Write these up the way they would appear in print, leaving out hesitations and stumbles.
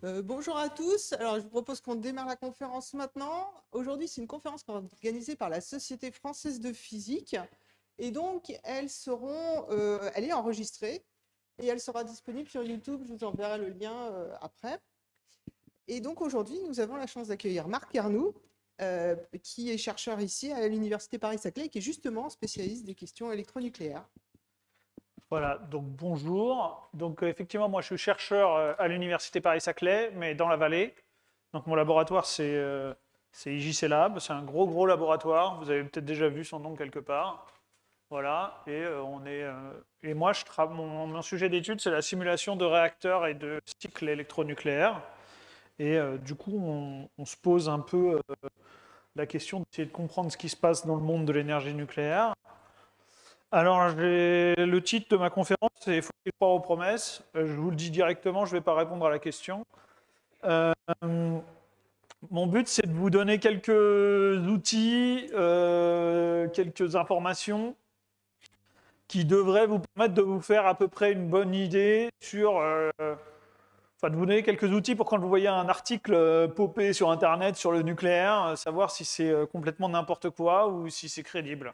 Bonjour à tous. Alors, je vous propose qu'on démarre la conférence maintenant. Aujourd'hui, c'est une conférence organisée par la Société française de physique. Et donc, elle est enregistrée et elle sera disponible sur YouTube. Je vous enverrai le lien après. Et donc, aujourd'hui, nous avons la chance d'accueillir Marc Ernoult, qui est chercheur ici à l'Université Paris-Saclay et qui est justement spécialiste des questions électronucléaires. Voilà, donc bonjour. Donc effectivement, moi je suis chercheur à l'Université Paris-Saclay, mais dans la vallée. Donc mon laboratoire c'est IJC Lab, c'est un gros laboratoire. Vous avez peut-être déjà vu son nom quelque part. Voilà, et moi mon sujet d'étude c'est la simulation de réacteurs et de cycles électronucléaires. Et du coup on se pose un peu la question d'essayer de comprendre ce qui se passe dans le monde de l'énergie nucléaire. Alors, le titre de ma conférence, c'est « Faut-il croire aux promesses ?» Je vous le dis directement, je ne vais pas répondre à la question. Euh, Mon but, c'est de vous donner quelques outils, quelques informations qui devraient vous permettre de vous faire à peu près une bonne idée sur... Enfin, de vous donner quelques outils pour quand vous voyez un article popé sur Internet sur le nucléaire, savoir si c'est complètement n'importe quoi ou si c'est crédible.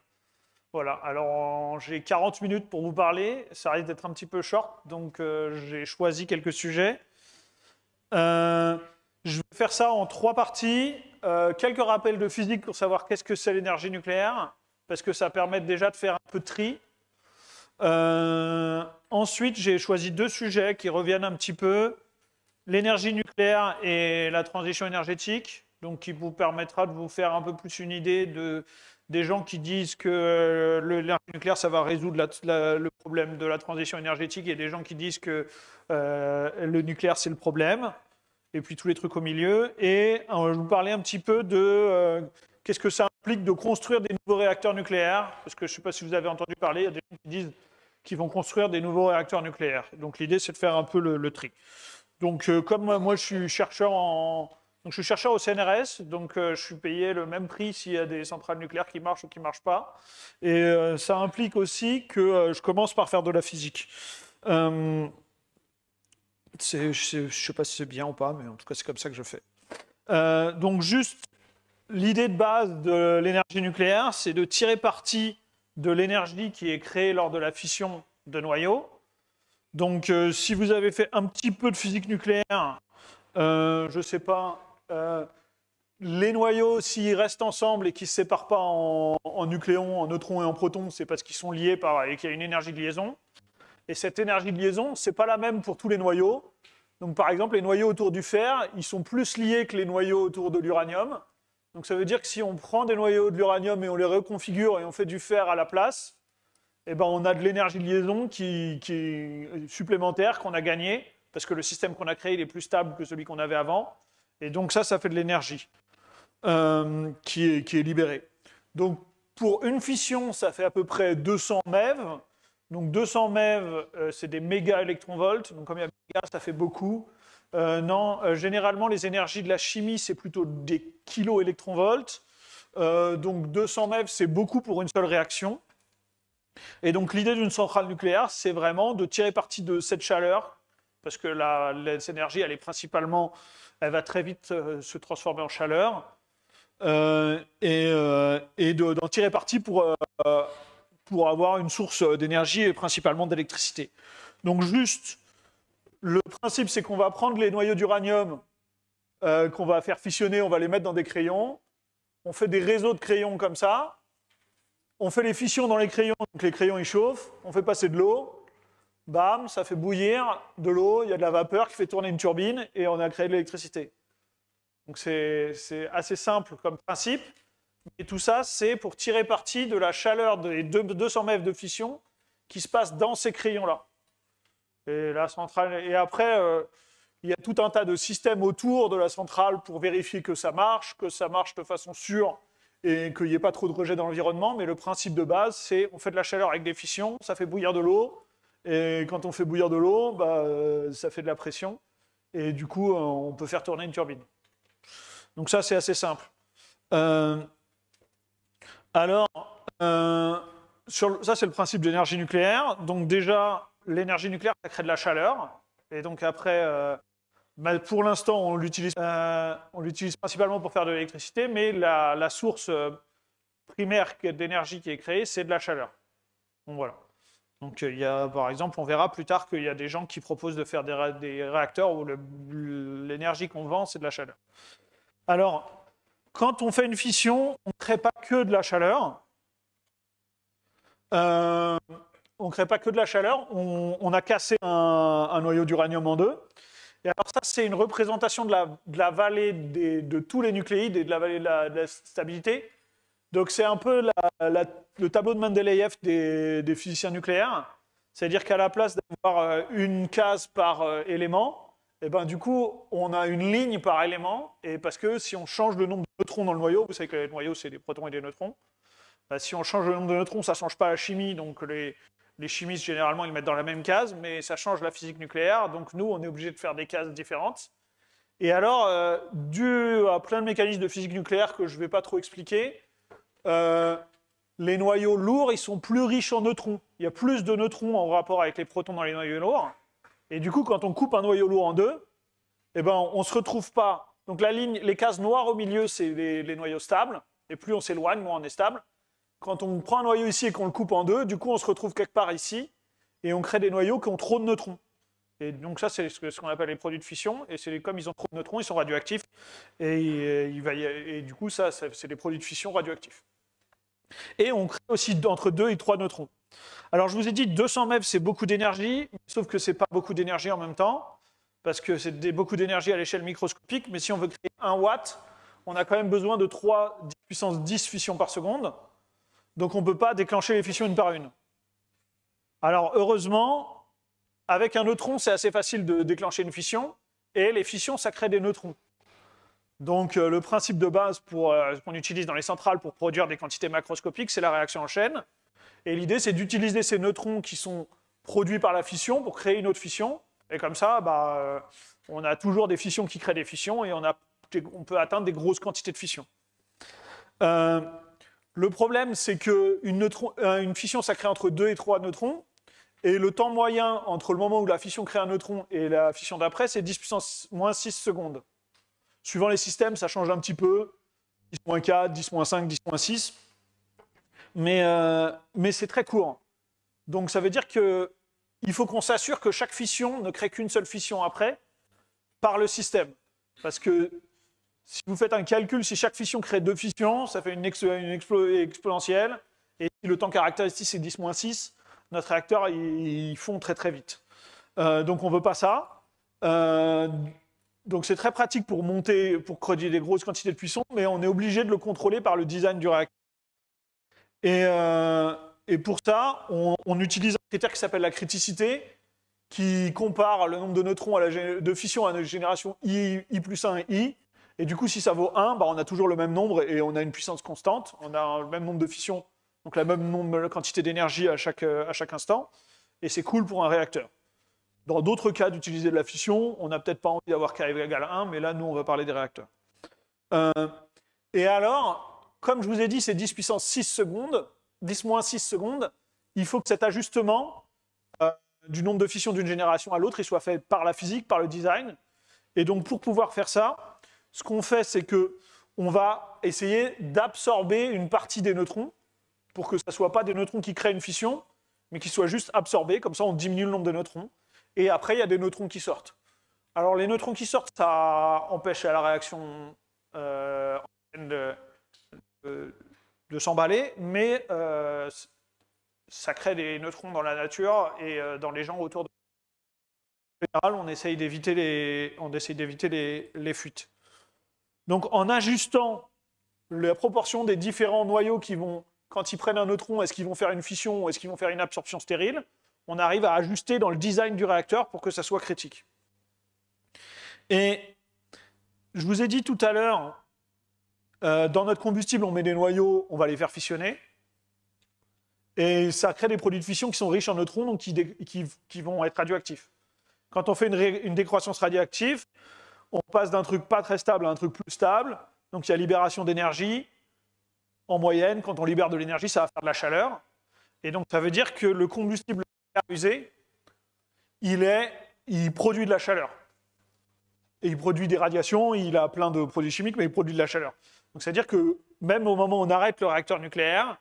Voilà, alors j'ai 40 minutes pour vous parler, ça risque d'être un petit peu short, donc j'ai choisi quelques sujets. Je vais faire ça en 3 parties. Quelques rappels de physique pour savoir qu'est-ce que c'est l'énergie nucléaire, parce que ça permet déjà de faire un peu de tri. Ensuite, j'ai choisi 2 sujets qui reviennent un petit peu. L'énergie nucléaire et la transition énergétique, donc qui vous permettra de vous faire un peu plus une idée des gens qui disent que l'énergie nucléaire, ça va résoudre le problème de la transition énergétique, et des gens qui disent que le nucléaire, c'est le problème, et puis tous les trucs au milieu. Et je vais vous parler un petit peu de qu'est-ce que ça implique de construire des nouveaux réacteurs nucléaires, parce que je ne sais pas si vous avez entendu parler, il y a des gens qui disent qu'ils vont construire des nouveaux réacteurs nucléaires. Donc l'idée, c'est de faire un peu le tri. Donc, comme moi, je suis chercheur au CNRS, donc je suis payé le même prix s'il y a des centrales nucléaires qui marchent ou qui ne marchent pas. Et ça implique aussi que je commence par faire de la physique. Je ne sais pas si c'est bien ou pas, mais en tout cas, c'est comme ça que je fais. Donc, juste, l'idée de base de l'énergie nucléaire, c'est de tirer parti de l'énergie qui est créée lors de la fission de noyaux. Donc, si vous avez fait un petit peu de physique nucléaire, je ne sais pas, les noyaux, s'ils restent ensemble et qu'ils ne se séparent pas en nucléons, en neutrons et en protons, c'est parce qu'ils sont liés et qu'il y a une énergie de liaison. Et cette énergie de liaison, ce n'est pas la même pour tous les noyaux. Donc, par exemple, les noyaux autour du fer, ils sont plus liés que les noyaux autour de l'uranium. Donc, ça veut dire que si on prend des noyaux de l'uranium et on les reconfigure et on fait du fer à la place, eh ben, on a de l'énergie de liaison qui est supplémentaire, qu'on a gagnée, parce que le système qu'on a créé il est plus stable que celui qu'on avait avant. Et donc ça fait de l'énergie qui est libérée. Donc pour une fission, ça fait à peu près 200 MeV. Donc 200 MeV, c'est des méga-électronvolts. Donc comme il y a méga, ça fait beaucoup. Généralement, les énergies de la chimie, c'est plutôt des kilo-électronvolts. Donc 200 MeV, c'est beaucoup pour une seule réaction. Et donc l'idée d'une centrale nucléaire, c'est vraiment de tirer parti de cette chaleur, parce que cette énergie, elle va très vite se transformer en chaleur, et d'en tirer parti pour avoir une source d'énergie et principalement d'électricité. Donc juste, le principe, c'est qu'on va prendre les noyaux d'uranium qu'on va faire fissionner, on va les mettre dans des crayons, on fait des réseaux de crayons comme ça, on fait les fissions dans les crayons, donc les crayons ils chauffent, on fait passer de l'eau, bam, ça fait bouillir de l'eau, il y a de la vapeur qui fait tourner une turbine et on a créé de l'électricité. Donc c'est assez simple comme principe, et tout ça c'est pour tirer parti de la chaleur des 200 MeV de fission qui se passe dans ces crayons-là. Et la centrale, et après, il y a tout un tas de systèmes autour de la centrale pour vérifier que ça marche de façon sûre, et qu'il n'y ait pas trop de rejet dans l'environnement, mais le principe de base, c'est on fait de la chaleur avec des fissions, ça fait bouillir de l'eau, et quand on fait bouillir de l'eau, ça fait de la pression, et du coup, on peut faire tourner une turbine. Donc ça, c'est assez simple. Ça, c'est le principe de l'énergie nucléaire. Donc déjà, l'énergie nucléaire, ça crée de la chaleur, et donc après, bah, pour l'instant, on l'utilise principalement pour faire de l'électricité, mais la source primaire d'énergie qui est créée, c'est de la chaleur. Donc voilà. Donc il y a, par exemple, on verra plus tard qu'il y a des gens qui proposent de faire des réacteurs où l'énergie qu'on vend, c'est de la chaleur. Alors, quand on fait une fission, on ne crée pas que de la chaleur. On ne crée pas que de la chaleur. On a cassé un noyau d'uranium en deux. Et alors ça, c'est une représentation de la vallée de tous les nucléides et de la vallée de la stabilité. Donc c'est un peu le tableau de Mendeleïev des physiciens nucléaires. C'est-à-dire qu'à la place d'avoir une case par élément, et ben, du coup, on a une ligne par élément. Et parce que si on change le nombre de neutrons dans le noyau, vous savez que les noyaux, c'est des protons et des neutrons. Ben, si on change le nombre de neutrons, ça ne change pas la chimie. Donc les chimistes, généralement, ils mettent dans la même case, mais ça change la physique nucléaire. Donc nous, on est obligé de faire des cases différentes. Et alors, dû à plein de mécanismes de physique nucléaire que je ne vais pas trop expliquer, les noyaux lourds, ils sont plus riches en neutrons. Il y a plus de neutrons en rapport avec les protons dans les noyaux lourds. Et du coup, quand on coupe un noyau lourd en deux, eh ben, on ne se retrouve pas. Donc les cases noires au milieu, c'est les noyaux stables. Et plus on s'éloigne, moins on est stable. Quand on prend un noyau ici et qu'on le coupe en deux, du coup, on se retrouve quelque part ici. Et on crée des noyaux qui ont trop de neutrons. Et donc ça, c'est ce qu'on appelle les produits de fission. Et comme ils ont trop de neutrons, ils sont radioactifs. Et du coup, ça c'est des produits de fission radioactifs. Et on crée aussi entre 2 et 3 neutrons. Alors, je vous ai dit, 200 MeV, c'est beaucoup d'énergie, sauf que ce n'est pas beaucoup d'énergie en même temps, parce que c'est beaucoup d'énergie à l'échelle microscopique, mais si on veut créer 1 watt, on a quand même besoin de 3 puissance 10 fissions par seconde, donc on ne peut pas déclencher les fissions une par une. Alors, heureusement, avec un neutron, c'est assez facile de déclencher une fission, et les fissions, ça crée des neutrons. Donc le principe de base qu'on utilise dans les centrales pour produire des quantités macroscopiques, c'est la réaction en chaîne. Et l'idée, c'est d'utiliser ces neutrons qui sont produits par la fission pour créer une autre fission. Et comme ça, on a toujours des fissions qui créent des fissions et on peut atteindre des grosses quantités de fission. Le problème, c'est qu'une fission, ça crée entre 2 et 3 neutrons. Et le temps moyen entre le moment où la fission crée un neutron et la fission d'après, c'est 10 puissance moins 6 secondes. Suivant les systèmes, ça change un petit peu. 10-4, 10-5, 10-6. Mais c'est très court. Donc ça veut dire qu'il faut qu'on s'assure que chaque fission ne crée qu'une seule fission après par le système. Parce que si vous faites un calcul, si chaque fission crée 2 fissions, ça fait une exponentielle. Et si le temps caractéristique c'est 10-6, notre réacteur, il fond très très vite. Donc on ne veut pas ça. Donc c'est très pratique pour produire des grosses quantités de puissance, mais on est obligé de le contrôler par le design du réacteur. Et pour ça, on utilise un critère qui s'appelle la criticité, qui compare le nombre de neutrons de fission à la génération I plus 1 et I. Et du coup, si ça vaut 1, on a toujours le même nombre et on a une puissance constante. On a le même nombre de fissions, donc la même quantité d'énergie à chaque instant. Et c'est cool pour un réacteur. Dans d'autres cas d'utiliser de la fission, on n'a peut-être pas envie d'avoir K égale 1, mais là, nous, on va parler des réacteurs. Et alors, comme je vous ai dit, c'est 10 puissance 6 secondes, 10 moins 6 secondes, il faut que cet ajustement du nombre de fissions d'une génération à l'autre, il soit fait par la physique, par le design. Et donc, pour pouvoir faire ça, ce qu'on fait, c'est qu'on va essayer d'absorber une partie des neutrons pour que ce ne soit pas des neutrons qui créent une fission, mais qui soient juste absorbés. Comme ça, on diminue le nombre de neutrons. Et après, il y a des neutrons qui sortent. Alors, les neutrons qui sortent, ça empêche la réaction de s'emballer, mais ça crée des neutrons dans la nature et dans les gens autour de nous. En général, on essaye d'éviter les fuites. Donc, en ajustant la proportion des différents noyaux qui vont, quand ils prennent un neutron, est-ce qu'ils vont faire une fission ou est-ce qu'ils vont faire une absorption stérile, on arrive à ajuster dans le design du réacteur pour que ça soit critique. Et je vous ai dit tout à l'heure, dans notre combustible, on met des noyaux, on va les faire fissionner. Et ça crée des produits de fission qui sont riches en neutrons, donc qui vont être radioactifs. Quand on fait une décroissance radioactive, on passe d'un truc pas très stable à un truc plus stable. Donc il y a libération d'énergie. En moyenne, quand on libère de l'énergie, ça va faire de la chaleur. Et donc ça veut dire que le combustible usé, il produit de la chaleur. et il produit des radiations, il a plein de produits chimiques, mais il produit de la chaleur. Donc c'est-à-dire que même au moment où on arrête le réacteur nucléaire,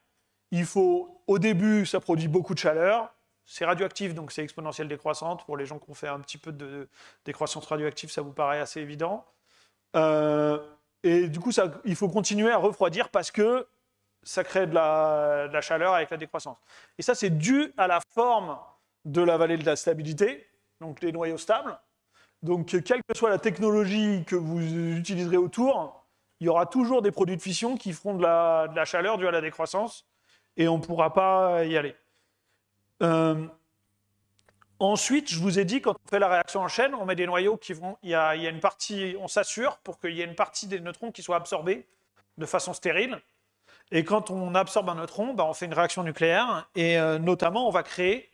au début, ça produit beaucoup de chaleur, c'est radioactif, donc c'est exponentielle décroissante. Pour les gens qui ont fait un petit peu de décroissance radioactive, ça vous paraît assez évident. Et du coup, il faut continuer à refroidir parce que ça crée de la chaleur avec la décroissance. Et ça, c'est dû à la forme de la vallée de la stabilité, donc les noyaux stables. Donc, quelle que soit la technologie que vous utiliserez autour, il y aura toujours des produits de fission qui feront de la chaleur due à la décroissance, et on ne pourra pas y aller. Ensuite, je vous ai dit, quand on fait la réaction en chaîne, on met des noyaux qui vont... Il y a une partie, on s'assure pour qu'il y ait une partie des neutrons qui soit absorbée de façon stérile. Et quand on absorbe un neutron, on fait une réaction nucléaire, et notamment, on va créer...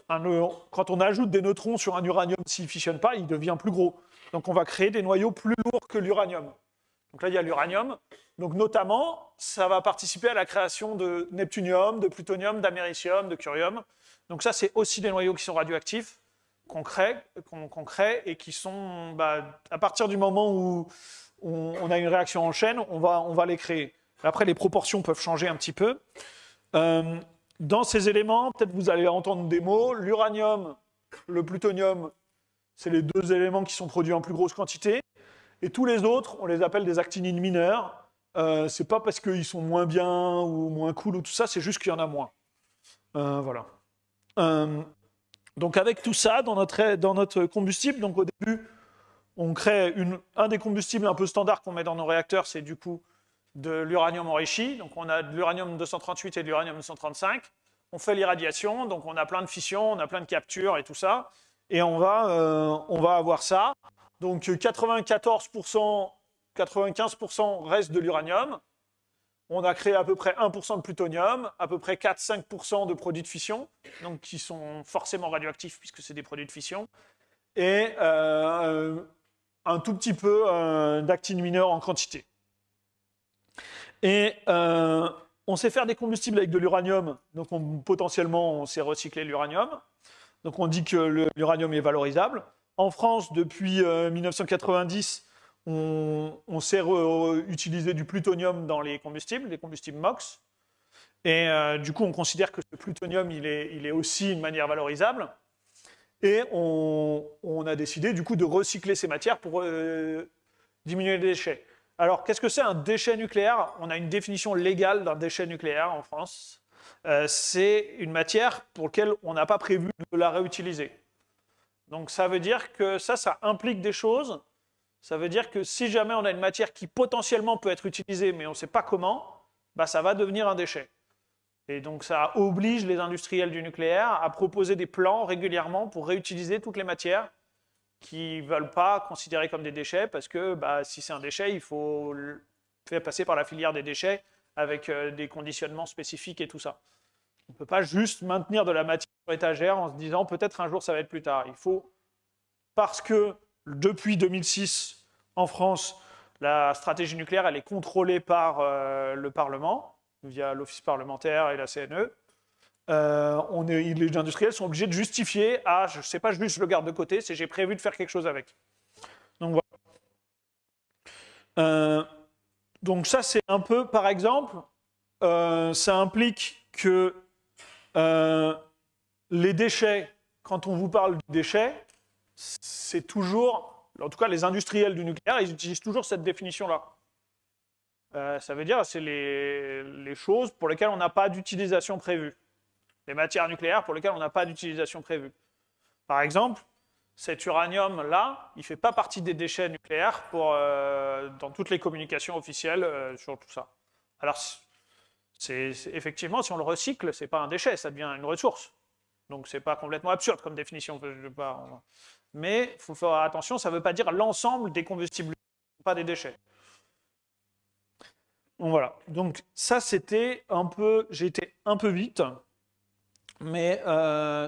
Quand on ajoute des neutrons sur un uranium, s'il ne fissionne pas, il devient plus gros. Donc on va créer des noyaux plus lourds que l'uranium. Donc là, il y a l'uranium. Donc notamment, ça va participer à la création de neptunium, de plutonium, d'américium, de curium. Donc ça, c'est aussi des noyaux qui sont radioactifs, qu'on crée et qui sont, à partir du moment où on a une réaction en chaîne, on va les créer. Après, les proportions peuvent changer un petit peu. Dans ces éléments, peut-être vous allez entendre des mots. L'uranium, le plutonium, c'est les deux éléments qui sont produits en plus grosse quantité. Et tous les autres, on les appelle des actinines mineurs. C'est pas parce qu'ils sont moins bien ou moins cool ou tout ça, c'est juste qu'il y en a moins. Voilà. Donc avec tout ça, dans notre combustible, donc au début, on crée un des combustibles un peu standard qu'on met dans nos réacteurs, c'est du coup de l'uranium enrichi. Donc on a de l'uranium 238 et de l'uranium 235. On fait l'irradiation, donc on a plein de fissions, on a plein de captures et tout ça. Et on va avoir ça. Donc 94%, 95% reste de l'uranium. On a créé à peu près 1% de plutonium, à peu près 4-5% de produits de fission, donc qui sont forcément radioactifs puisque c'est des produits de fission, et un tout petit peu d'actines mineures en quantité. Et on sait faire des combustibles avec de l'uranium, donc potentiellement on sait recycler l'uranium. Donc on dit que l'uranium est valorisable. En France, depuis 1990, on sait utiliser du plutonium dans les combustibles MOX. Et du coup, on considère que ce plutonium, il est aussi une manière valorisable. Et on a décidé, du coup, de recycler ces matières pour diminuer les déchets. Alors, qu'est-ce que c'est un déchet nucléaire? On a une définition légale d'un déchet nucléaire en France. C'est une matière pour laquelle on n'a pas prévu de la réutiliser. Donc, ça veut dire que ça implique des choses. Ça veut dire que si jamais on a une matière qui potentiellement peut être utilisée, mais on ne sait pas comment, ça va devenir un déchet. Et donc ça oblige les industriels du nucléaire à proposer des plans régulièrement pour réutiliser toutes les matières qui ne veulent pas considérer comme des déchets, parce que si c'est un déchet, il faut le faire passer par la filière des déchets avec des conditionnements spécifiques et tout ça. On ne peut pas juste maintenir de la matière sur étagère en se disant peut-être un jour ça va être plus tard. Il faut, parce que depuis 2006, en France, la stratégie nucléaire elle est contrôlée par le Parlement, via l'Office parlementaire et la CNE. Les industriels sont obligés de justifier je ne sais pas juste je le garde de côté, c'est j'ai prévu de faire quelque chose avec. Donc voilà. Donc ça, c'est un peu, par exemple, ça implique que les déchets, quand on vous parle de déchets, c'est toujours, en tout cas les industriels du nucléaire, ils utilisent toujours cette définition-là. Ça veut dire c'est les choses pour lesquelles on n'a pas d'utilisation prévue. Les matières nucléaires pour lesquelles on n'a pas d'utilisation prévue. Par exemple, cet uranium-là, il ne fait pas partie des déchets nucléaires dans toutes les communications officielles sur tout ça. Alors, effectivement, si on le recycle, ce n'est pas un déchet, ça devient une ressource. Donc, ce n'est pas complètement absurde comme définition. Mais il faut faire attention, ça ne veut pas dire l'ensemble des combustibles, pas des déchets. Donc voilà. Donc ça, c'était un peu... J'ai été un peu vite, mais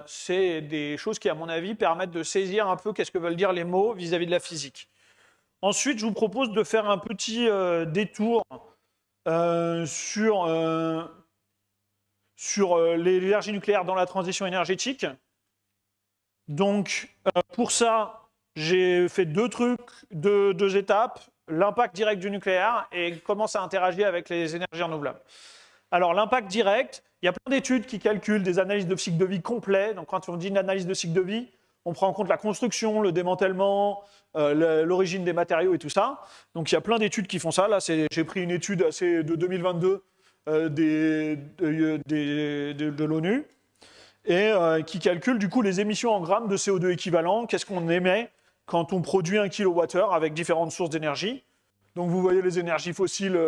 c'est des choses qui, à mon avis, permettent de saisir un peu qu'est-ce que veulent dire les mots vis-à-vis de la physique. Ensuite, je vous propose de faire un petit détour sur l'énergie nucléaire dans la transition énergétique. Donc, pour ça, j'ai fait deux trucs, deux étapes, l'impact direct du nucléaire et comment ça interagit avec les énergies renouvelables. Alors, l'impact direct, il y a plein d'études qui calculent des analyses de cycle de vie complet. Donc, quand on dit une analyse de cycle de vie, on prend en compte la construction, le démantèlement, l'origine des matériaux et tout ça. Donc, il y a plein d'études qui font ça. Là, j'ai pris une étude de 2022 de l'ONU et qui calcule du coup les émissions en grammes de CO2 équivalent. Qu'est-ce qu'on émet quand on produit 1 kWh avec différentes sources d'énergie. Donc, vous voyez les énergies fossiles,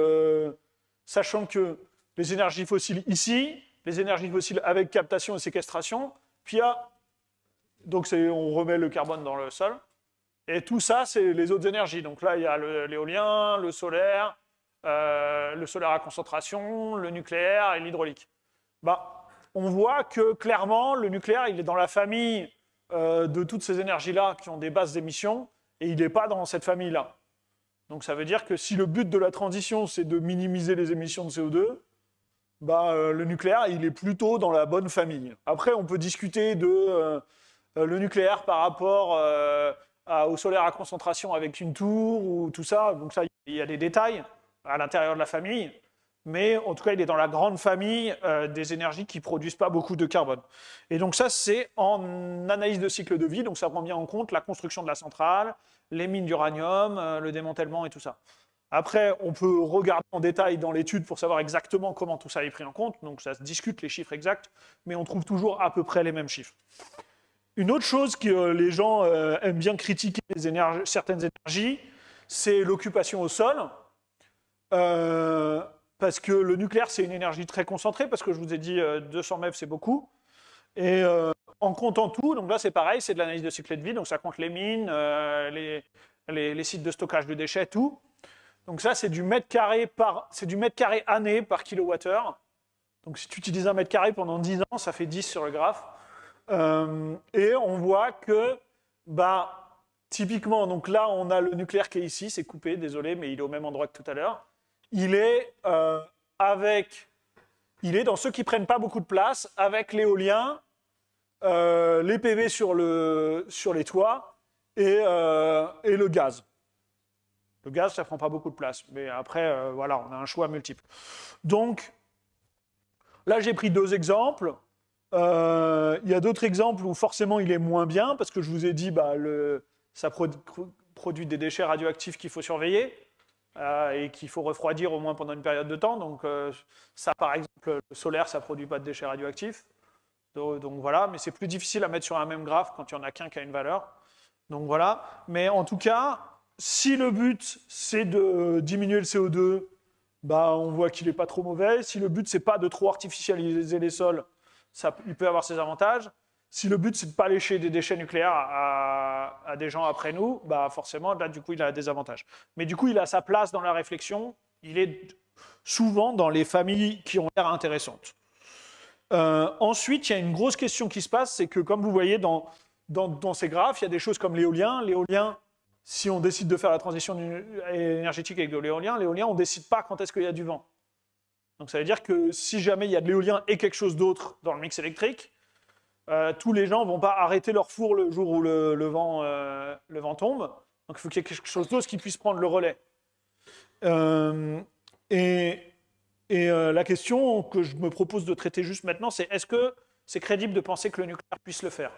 sachant que les énergies fossiles ici, les énergies fossiles avec captation et séquestration, puis donc on remet le carbone dans le sol, et tout ça, c'est les autres énergies. Donc là, il y a l'éolien, le solaire à concentration, le nucléaire et l'hydraulique. On voit que clairement, le nucléaire, il est dans la famille de toutes ces énergies-là qui ont des basses émissions, et il n'est pas dans cette famille-là. Donc ça veut dire que si le but de la transition, c'est de minimiser les émissions de CO2, le nucléaire, il est plutôt dans la bonne famille. Après, on peut discuter de le nucléaire par rapport au solaire à concentration avec une tour ou tout ça. Donc ça, il y a des détails à l'intérieur de la famille. Mais en tout cas, il est dans la grande famille des énergies qui ne produisent pas beaucoup de carbone. Et donc ça, c'est en analyse de cycle de vie. Donc ça prend bien en compte la construction de la centrale, les mines d'uranium, le démantèlement et tout ça. Après, on peut regarder en détail dans l'étude pour savoir exactement comment tout ça est pris en compte. Donc ça se discute, les chiffres exacts, mais on trouve toujours à peu près les mêmes chiffres. Une autre chose que les gens aiment bien critiquer certaines énergies, c'est l'occupation au sol. Parce que le nucléaire, c'est une énergie très concentrée, parce que je vous ai dit 200 MeV, c'est beaucoup. Et en comptant tout, donc là c'est pareil, c'est de l'analyse de cycle de vie, donc ça compte les mines, les sites de stockage de déchets, tout. Donc ça, c'est du mètre carré année par kilowattheure. Donc si tu utilises un mètre carré pendant 10 ans, ça fait 10 sur le graphe. Et on voit que, typiquement, donc là, on a le nucléaire qui est ici, c'est coupé, désolé, mais il est au même endroit que tout à l'heure. Il est dans ceux qui ne prennent pas beaucoup de place, avec l'éolien, les PV sur les toits et le gaz. Le gaz, ça ne prend pas beaucoup de place. Mais après, voilà, on a un choix multiple. Donc, là, j'ai pris deux exemples. Il y a d'autres exemples où forcément il est moins bien, parce que je vous ai dit, ça produit des déchets radioactifs qu'il faut surveiller et qu'il faut refroidir au moins pendant une période de temps. Donc, ça, par exemple, le solaire, ça ne produit pas de déchets radioactifs. Donc voilà, mais c'est plus difficile à mettre sur un même graphe quand il n'y en a qu'un qui a une valeur. Donc voilà, mais en tout cas, si le but c'est de diminuer le CO2, on voit qu'il n'est pas trop mauvais. Si le but c'est pas de trop artificialiser les sols, il peut avoir ses avantages. Si le but c'est de ne pas lécher des déchets nucléaires à des gens après nous, forcément là du coup il a des avantages. Mais du coup il a sa place dans la réflexion. Il est souvent dans les familles qui ont l'air intéressantes. Ensuite, il y a une grosse question qui se passe, c'est que comme vous voyez dans ces graphes, il y a des choses comme l'éolien. L'éolien, si on décide de faire la transition énergétique avec de l'éolien, on ne décide pas quand est-ce qu'il y a du vent. Donc ça veut dire que si jamais il y a de l'éolien et quelque chose d'autre dans le mix électrique, tous les gens ne vont pas arrêter leur four le jour où le vent tombe. Donc il faut qu'il y ait quelque chose d'autre qui puisse prendre le relais. La question que je me propose de traiter juste maintenant, c'est est-ce que c'est crédible de penser que le nucléaire puisse le faire ?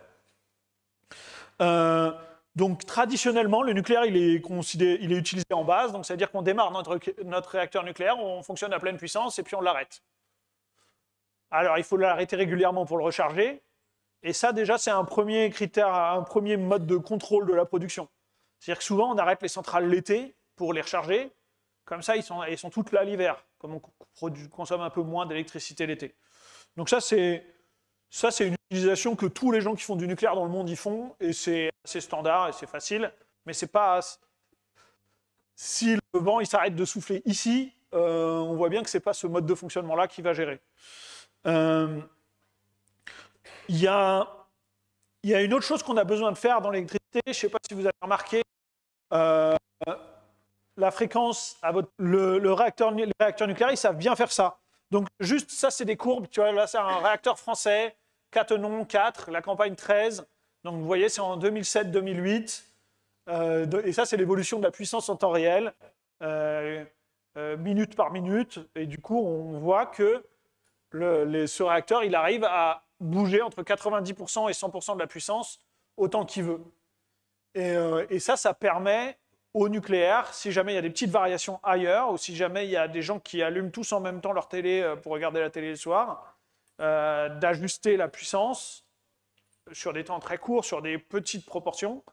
Donc traditionnellement, le nucléaire, il est utilisé en base, donc ça veut dire qu'on démarre notre réacteur nucléaire, on fonctionne à pleine puissance et puis on l'arrête. Alors il faut l'arrêter régulièrement pour le recharger, et ça déjà c'est un premier critère, un premier mode de contrôle de la production. C'est-à-dire que souvent on arrête les centrales l'été pour les recharger, comme ça ils sont toutes là l'hiver, comme on consomme un peu moins d'électricité l'été. Donc ça c'est une utilisation que tous les gens qui font du nucléaire dans le monde y font, et c'est assez standard et c'est facile, mais c'est pas... Si le vent il s'arrête de souffler ici, on voit bien que c'est pas ce mode de fonctionnement-là qui va gérer. Il y a une autre chose qu'on a besoin de faire dans l'électricité, je ne sais pas si vous avez remarqué, la fréquence, les réacteurs nucléaires, ils savent bien faire ça. Donc juste ça, c'est des courbes, tu vois, là c'est un réacteur français, Cattenom 4, la campagne 13, donc vous voyez c'est en 2007-2008, Et ça, c'est l'évolution de la puissance en temps réel, minute par minute. Et du coup, on voit que ce réacteur, il arrive à bouger entre 90% et 100% de la puissance autant qu'il veut. Et ça permet au nucléaire, si jamais il y a des petites variations ailleurs, ou si jamais il y a des gens qui allument tous en même temps leur télé pour regarder la télé le soir, d'ajuster la puissance sur des temps très courts, sur des petites proportions,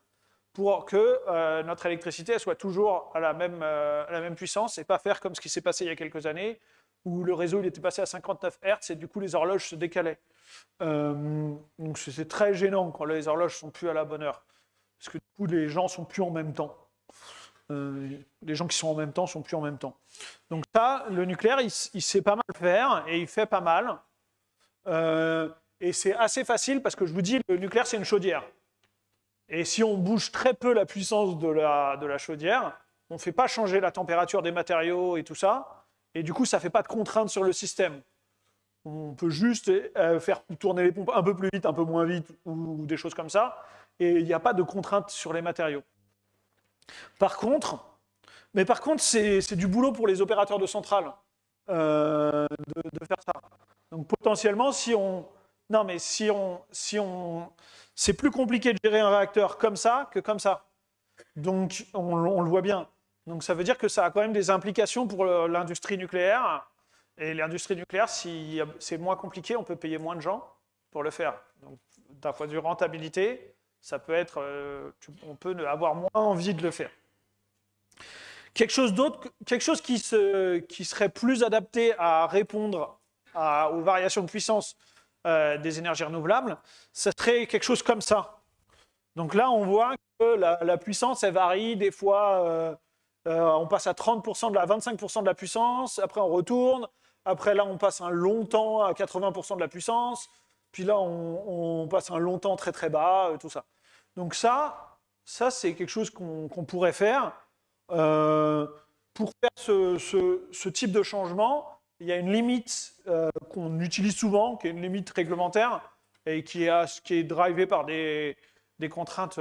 pour que notre électricité elle soit toujours à la même puissance et pas faire comme ce qui s'est passé il y a quelques années, où le réseau il était passé à 59 Hz et du coup les horloges se décalaient. Donc c'est très gênant quand les horloges sont plus à la bonne heure, parce que du coup les gens sont plus en même temps. Les gens qui sont en même temps sont plus en même temps. Donc ça, le nucléaire, il sait pas mal faire et il fait pas mal. Et c'est assez facile parce que je vous dis, le nucléaire c'est une chaudière. Et si on bouge très peu la puissance de la chaudière, on ne fait pas changer la température des matériaux et tout ça. Et du coup, ça ne fait pas de contraintes sur le système. On peut juste faire tourner les pompes un peu plus vite, un peu moins vite, ou des choses comme ça. Et il n'y a pas de contraintes sur les matériaux. Par contre, c'est du boulot pour les opérateurs de centrales de faire ça. Donc potentiellement, c'est plus compliqué de gérer un réacteur comme ça que comme ça. Donc on le voit bien. Donc ça veut dire que ça a quand même des implications pour l'industrie nucléaire. Et l'industrie nucléaire, si c'est moins compliqué, on peut payer moins de gens pour le faire. Donc d'un point de vue rentabilité, ça peut être, on peut avoir moins envie de le faire. Quelque chose d'autre, quelque chose qui serait plus adapté à répondre aux variations de puissance des énergies renouvelables, ça serait quelque chose comme ça. Donc là, on voit que la puissance, elle varie. Des fois, on passe à 30% à 25% de la puissance. Après, on retourne. Après, là, on passe un long temps à 80% de la puissance. Puis là, on passe un long temps très très bas, tout ça. Donc ça c'est quelque chose qu'on pourrait faire. Pour faire ce type de changement, il y a une limite qu'on utilise souvent, qui est une limite réglementaire, et qui est drivée par des contraintes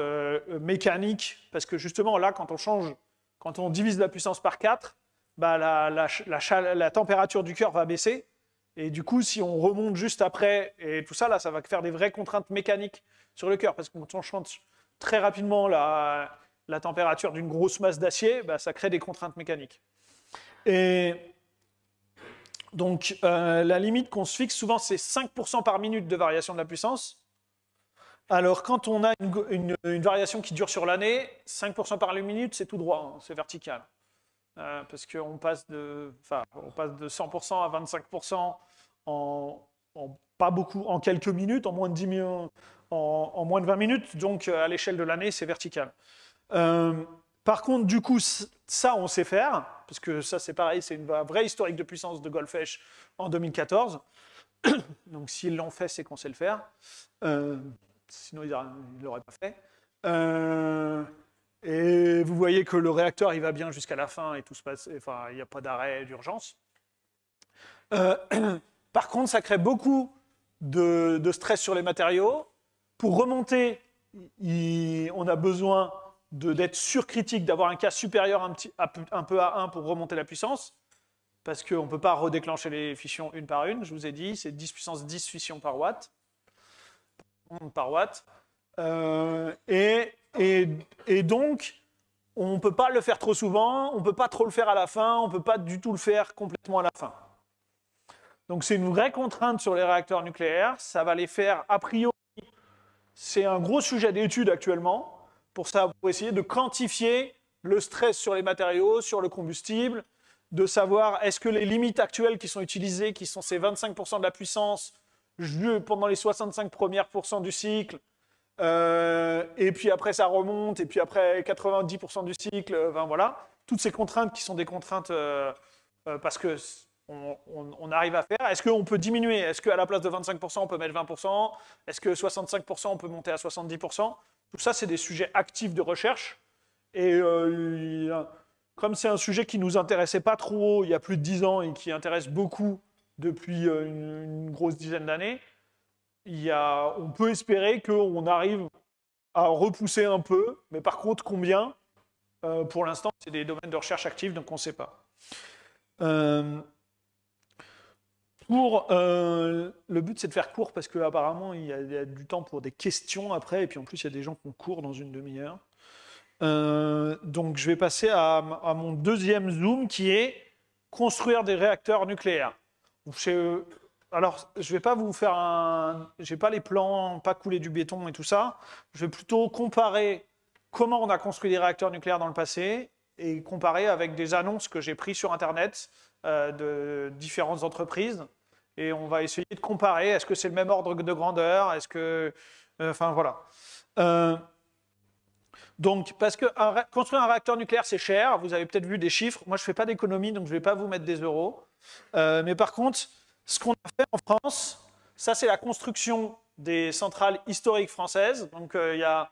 mécaniques, parce que justement, là, quand on divise la puissance par 4, bah, la température du cœur va baisser, et du coup, si on remonte juste après, et tout ça, là, ça va faire des vraies contraintes mécaniques sur le cœur, parce que quand on change très rapidement la température d'une grosse masse d'acier, bah, ça crée des contraintes mécaniques. Et donc, la limite qu'on se fixe souvent, c'est 5% par minute de variation de la puissance. Alors, quand on a une variation qui dure sur l'année, 5% par minute, c'est tout droit, hein, c'est vertical. Parce qu'on passe de 100% à 25% pas beaucoup, en quelques minutes, en moins de 10 millions, en moins de 20 minutes. Donc, à l'échelle de l'année, c'est vertical. Par contre, du coup, ça, on sait faire, parce que ça, c'est pareil, c'est une vraie historique de puissance de Goldfish en 2014. Donc, s'ils l'ont fait, c'est qu'on sait le faire. Sinon, ils ne l'auraient pas fait. Et vous voyez que le réacteur, il va bien jusqu'à la fin et tout se passe. Enfin, il n'y a pas d'arrêt d'urgence. Par contre, ça crée beaucoup de stress sur les matériaux. Pour remonter, on a besoin d'être surcritique, d'avoir un cas supérieur un peu à 1 pour remonter la puissance, parce qu'on ne peut pas redéclencher les fissions une par une. Je vous ai dit, c'est 10 puissance 10 fissions par watt. Et donc, on ne peut pas le faire trop souvent, on ne peut pas trop le faire à la fin, on ne peut pas du tout le faire complètement à la fin. Donc c'est une vraie contrainte sur les réacteurs nucléaires, ça va les faire a priori. C'est un gros sujet d'étude actuellement pour essayer de quantifier le stress sur les matériaux, sur le combustible, de savoir est-ce que les limites actuelles qui sont utilisées, qui sont ces 25% de la puissance pendant les 65 premières % du cycle, et puis après ça remonte, et puis après 90% du cycle, voilà, toutes ces contraintes qui sont des contraintes parce que on arrive à faire. Est-ce qu'on peut diminuer? Est-ce qu'à la place de 25%, on peut mettre 20%? Est-ce que 65%, on peut monter à 70%? Tout ça, c'est des sujets actifs de recherche. Et comme c'est un sujet qui ne nous intéressait pas trop il y a plus de 10 ans et qui intéresse beaucoup depuis une grosse dizaine d'années, on peut espérer qu'on arrive à repousser un peu, mais par contre, combien? Pour l'instant, c'est des domaines de recherche actifs, donc on ne sait pas. Le but, c'est de faire court parce qu'apparemment, il y a du temps pour des questions après, et puis en plus, il y a des gens qui ont cours dans une demi-heure. Donc, je vais passer à mon deuxième zoom qui est construire des réacteurs nucléaires. Alors, je vais pas vous faire j'ai pas les plans, pas couler du béton et tout ça. Je vais plutôt comparer comment on a construit des réacteurs nucléaires dans le passé et comparer avec des annonces que j'ai prises sur Internet de différentes entreprises. Et on va essayer de comparer. Est-ce que c'est le même ordre de grandeur? Est-ce que... Enfin, voilà. Donc, parce que construire un réacteur nucléaire, c'est cher. Vous avez peut-être vu des chiffres. Moi, je ne fais pas d'économie, donc je ne vais pas vous mettre des euros. Mais par contre, ce qu'on a fait en France, ça, c'est la construction des centrales historiques françaises. Donc, il y a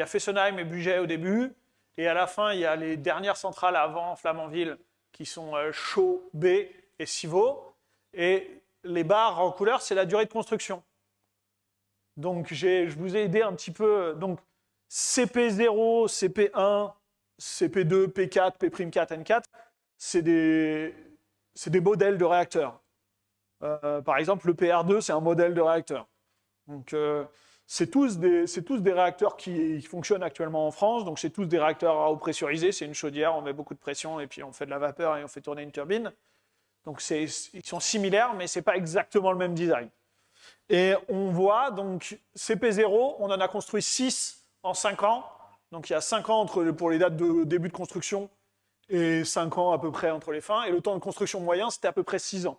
Fessenheim et Bugey au début. Et à la fin, il y a les dernières centrales avant Flamanville qui sont Chaux, B et Civaux. Et les barres en couleur, c'est la durée de construction. Donc, je vous ai aidé un petit peu. Donc, CP0, CP1, CP2, P4, P'4, N4, c'est des modèles de réacteurs. Par exemple, le PR2, c'est un modèle de réacteur. Donc, c'est tous des réacteurs qui fonctionnent actuellement en France. Donc, c'est tous des réacteurs à eau pressurisée. C'est une chaudière, on met beaucoup de pression et puis on fait de la vapeur et on fait tourner une turbine. Donc, ils sont similaires, mais ce n'est pas exactement le même design. Et on voit, donc, CP0, on en a construit 6 en 5 ans. Donc, il y a 5 ans pour les dates de début de construction et 5 ans à peu près entre les fins. Et le temps de construction moyen, c'était à peu près 6 ans.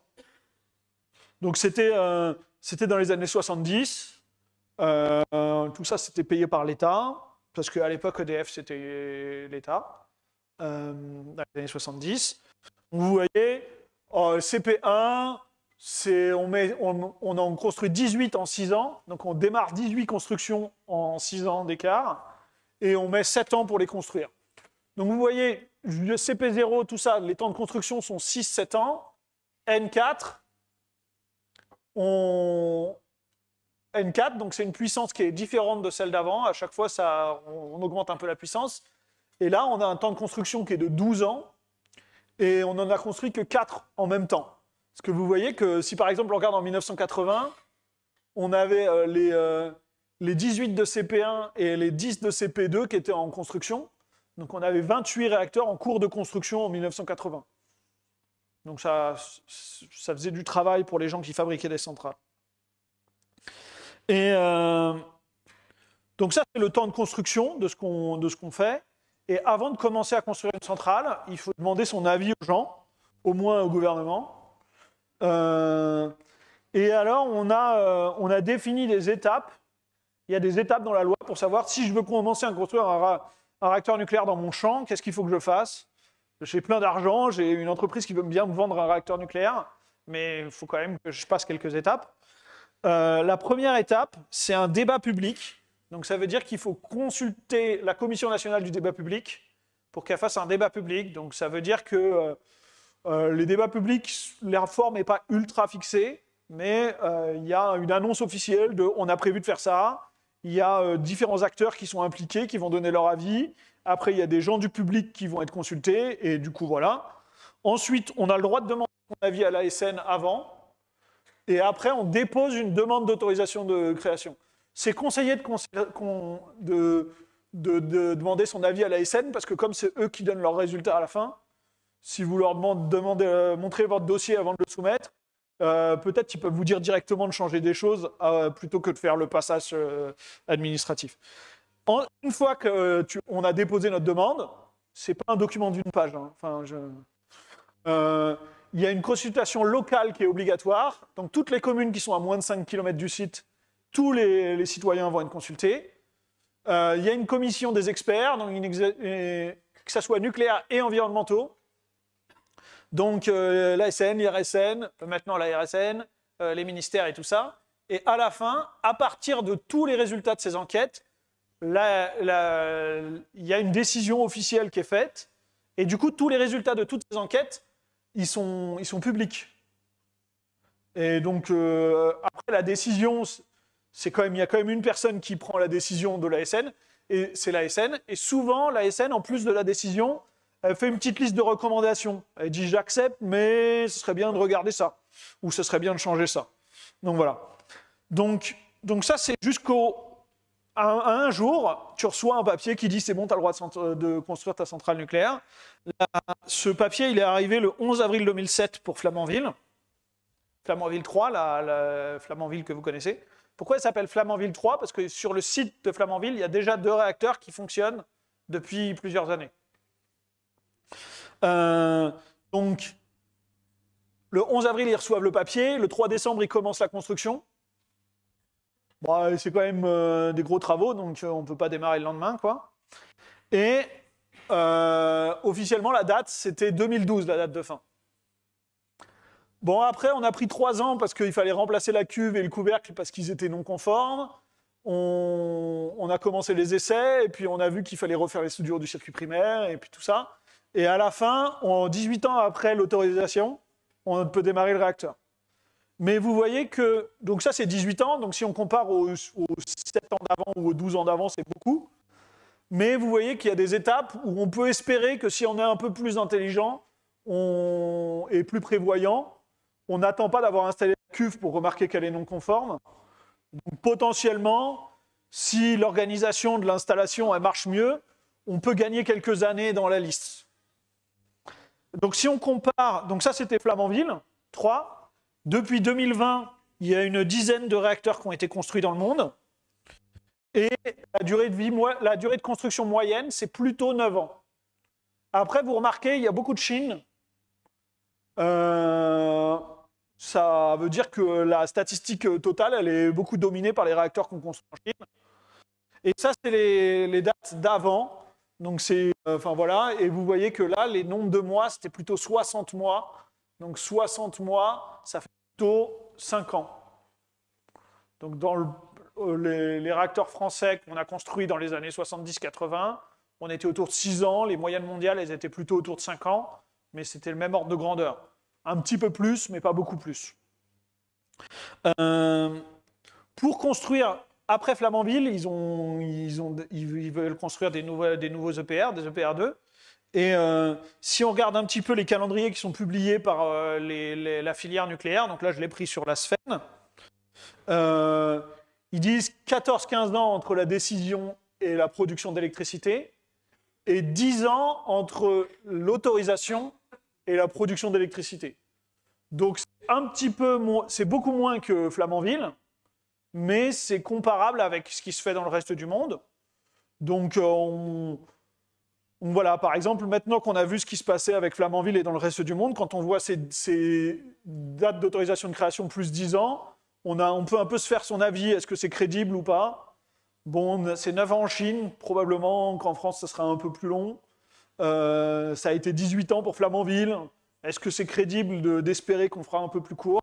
Donc, c'était dans les années 70. Tout ça, c'était payé par l'État, parce qu'à l'époque, EDF, c'était l'État, dans les années 70. Vous voyez, CP1, on en construit 18 en 6 ans, donc on démarre 18 constructions en 6 ans d'écart, et on met 7 ans pour les construire. Donc vous voyez, le CP0, tout ça, les temps de construction sont 6-7 ans. N4, N4, donc c'est une puissance qui est différente de celle d'avant. À chaque fois, on augmente un peu la puissance. Et là, on a un temps de construction qui est de 12 ans. Et on n'en a construit que 4 en même temps. Parce que vous voyez que si par exemple on regarde en 1980, on avait les 18 de CP1 et les 10 de CP2 qui étaient en construction. Donc on avait 28 réacteurs en cours de construction en 1980. Donc ça faisait du travail pour les gens qui fabriquaient des centrales. Et donc ça, c'est le temps de construction de ce qu'on fait. Et avant de commencer à construire une centrale, il faut demander son avis aux gens, au moins au gouvernement. Et alors, on a défini des étapes. Il y a des étapes dans la loi pour savoir si je veux commencer à construire un réacteur nucléaire dans mon champ, qu'est-ce qu'il faut que je fasse? J'ai plein d'argent, j'ai une entreprise qui veut bien me vendre un réacteur nucléaire, mais il faut quand même que je passe quelques étapes. La première étape, c'est un débat public. Donc ça veut dire qu'il faut consulter la Commission nationale du débat public pour qu'elle fasse un débat public. Donc ça veut dire que les débats publics, la forme n'est pas ultra fixée, mais il y a une annonce officielle de « on a prévu de faire ça ». Il y a différents acteurs qui sont impliqués, qui vont donner leur avis. Après, il y a des gens du public qui vont être consultés, et du coup, voilà. Ensuite, on a le droit de demander son avis à l'ASN avant, et après, on dépose une demande d'autorisation de création. C'est conseillé de demander son avis à l'ASN, parce que comme c'est eux qui donnent leurs résultats à la fin, si vous leur demandez montrer votre dossier avant de le soumettre, peut-être qu'ils peuvent vous dire directement de changer des choses plutôt que de faire le passage administratif. Une fois qu'on a déposé notre demande, c'est pas un document d'une page. Hein. Enfin, il y a une consultation locale qui est obligatoire. Donc, toutes les communes qui sont à moins de 5 km du site, tous les citoyens vont être consultés. Il y a une commission des experts, donc que ce soit nucléaire et environnementaux. Donc, l'ASN, l'IRSN, maintenant la RSN, les ministères et tout ça. Et à la fin, à partir de tous les résultats de ces enquêtes, il y a une décision officielle qui est faite. Et du coup, tous les résultats de toutes ces enquêtes, ils sont publics. Et donc, après la décision, il y a quand même une personne qui prend la décision de l'ASN, et c'est l'ASN. Et souvent, l'ASN, en plus de la décision, elle fait une petite liste de recommandations. Elle dit j'accepte, mais ce serait bien de regarder ça, ou ce serait bien de changer ça. Donc voilà. Donc ça, c'est un jour, tu reçois un papier qui dit c'est bon, tu as le droit de construire ta centrale nucléaire. Ce papier, il est arrivé le 11 avril 2007 pour Flamanville. Flamanville 3, la Flamanville que vous connaissez. Pourquoi elle s'appelle Flamanville 3? Parce que sur le site de Flamanville, il y a déjà 2 réacteurs qui fonctionnent depuis plusieurs années. Donc, le 11 avril, ils reçoivent le papier. Le 3 décembre, ils commencent la construction. Bon, c'est quand même des gros travaux, donc on ne peut pas démarrer le lendemain, quoi. Et officiellement, la date, c'était 2012, la date de fin. Bon, après, on a pris 3 ans parce qu'il fallait remplacer la cuve et le couvercle parce qu'ils étaient non conformes. On a commencé les essais, et puis on a vu qu'il fallait refaire les soudures du circuit primaire, et puis tout ça. Et à la fin, 18 ans après l'autorisation, on peut démarrer le réacteur. Mais vous voyez que, donc ça c'est 18 ans, donc si on compare aux 7 ans d'avant ou aux 12 ans d'avant, c'est beaucoup. Mais vous voyez qu'il y a des étapes où on peut espérer que si on est un peu plus intelligent et plus prévoyant, on n'attend pas d'avoir installé la cuve pour remarquer qu'elle est non conforme. Donc potentiellement, si l'organisation de l'installation marche mieux, on peut gagner quelques années dans la liste. Donc si on compare, donc ça c'était Flamanville, 3. Depuis 2020, il y a une dizaine de réacteurs qui ont été construits dans le monde. Et la durée de construction moyenne, c'est plutôt 9 ans. Après, vous remarquez, il y a beaucoup de Chine. Ça veut dire que la statistique totale, elle est beaucoup dominée par les réacteurs qu'on construit en Chine. Et ça, c'est les dates d'avant. Donc enfin voilà, et vous voyez que là, les nombres de mois, c'était plutôt 60 mois. Donc 60 mois, ça fait plutôt 5 ans. Donc dans les réacteurs français qu'on a construits dans les années 70-80, on était autour de 6 ans. Les moyennes mondiales, elles étaient plutôt autour de 5 ans. Mais c'était le même ordre de grandeur. Un petit peu plus, mais pas beaucoup plus. Pour construire, après Flamanville, ils veulent construire des nouveaux EPR, des EPR2. Et si on regarde un petit peu les calendriers qui sont publiés par la filière nucléaire, donc là je l'ai pris sur la Sfen, ils disent 14-15 ans entre la décision et la production d'électricité, et 10 ans entre l'autorisation et la production d'électricité. Donc c'est beaucoup moins que Flamanville, mais c'est comparable avec ce qui se fait dans le reste du monde. Donc voilà, par exemple, maintenant qu'on a vu ce qui se passait avec Flamanville et dans le reste du monde, quand on voit ces dates d'autorisation de création plus 10 ans, on peut un peu se faire son avis, est-ce que c'est crédible ou pas? Bon, c'est 9 ans en Chine, probablement qu'en France, ça sera un peu plus long. Ça a été 18 ans pour Flamanville. Est-ce que c'est crédible d'espérer qu'on fera un peu plus court?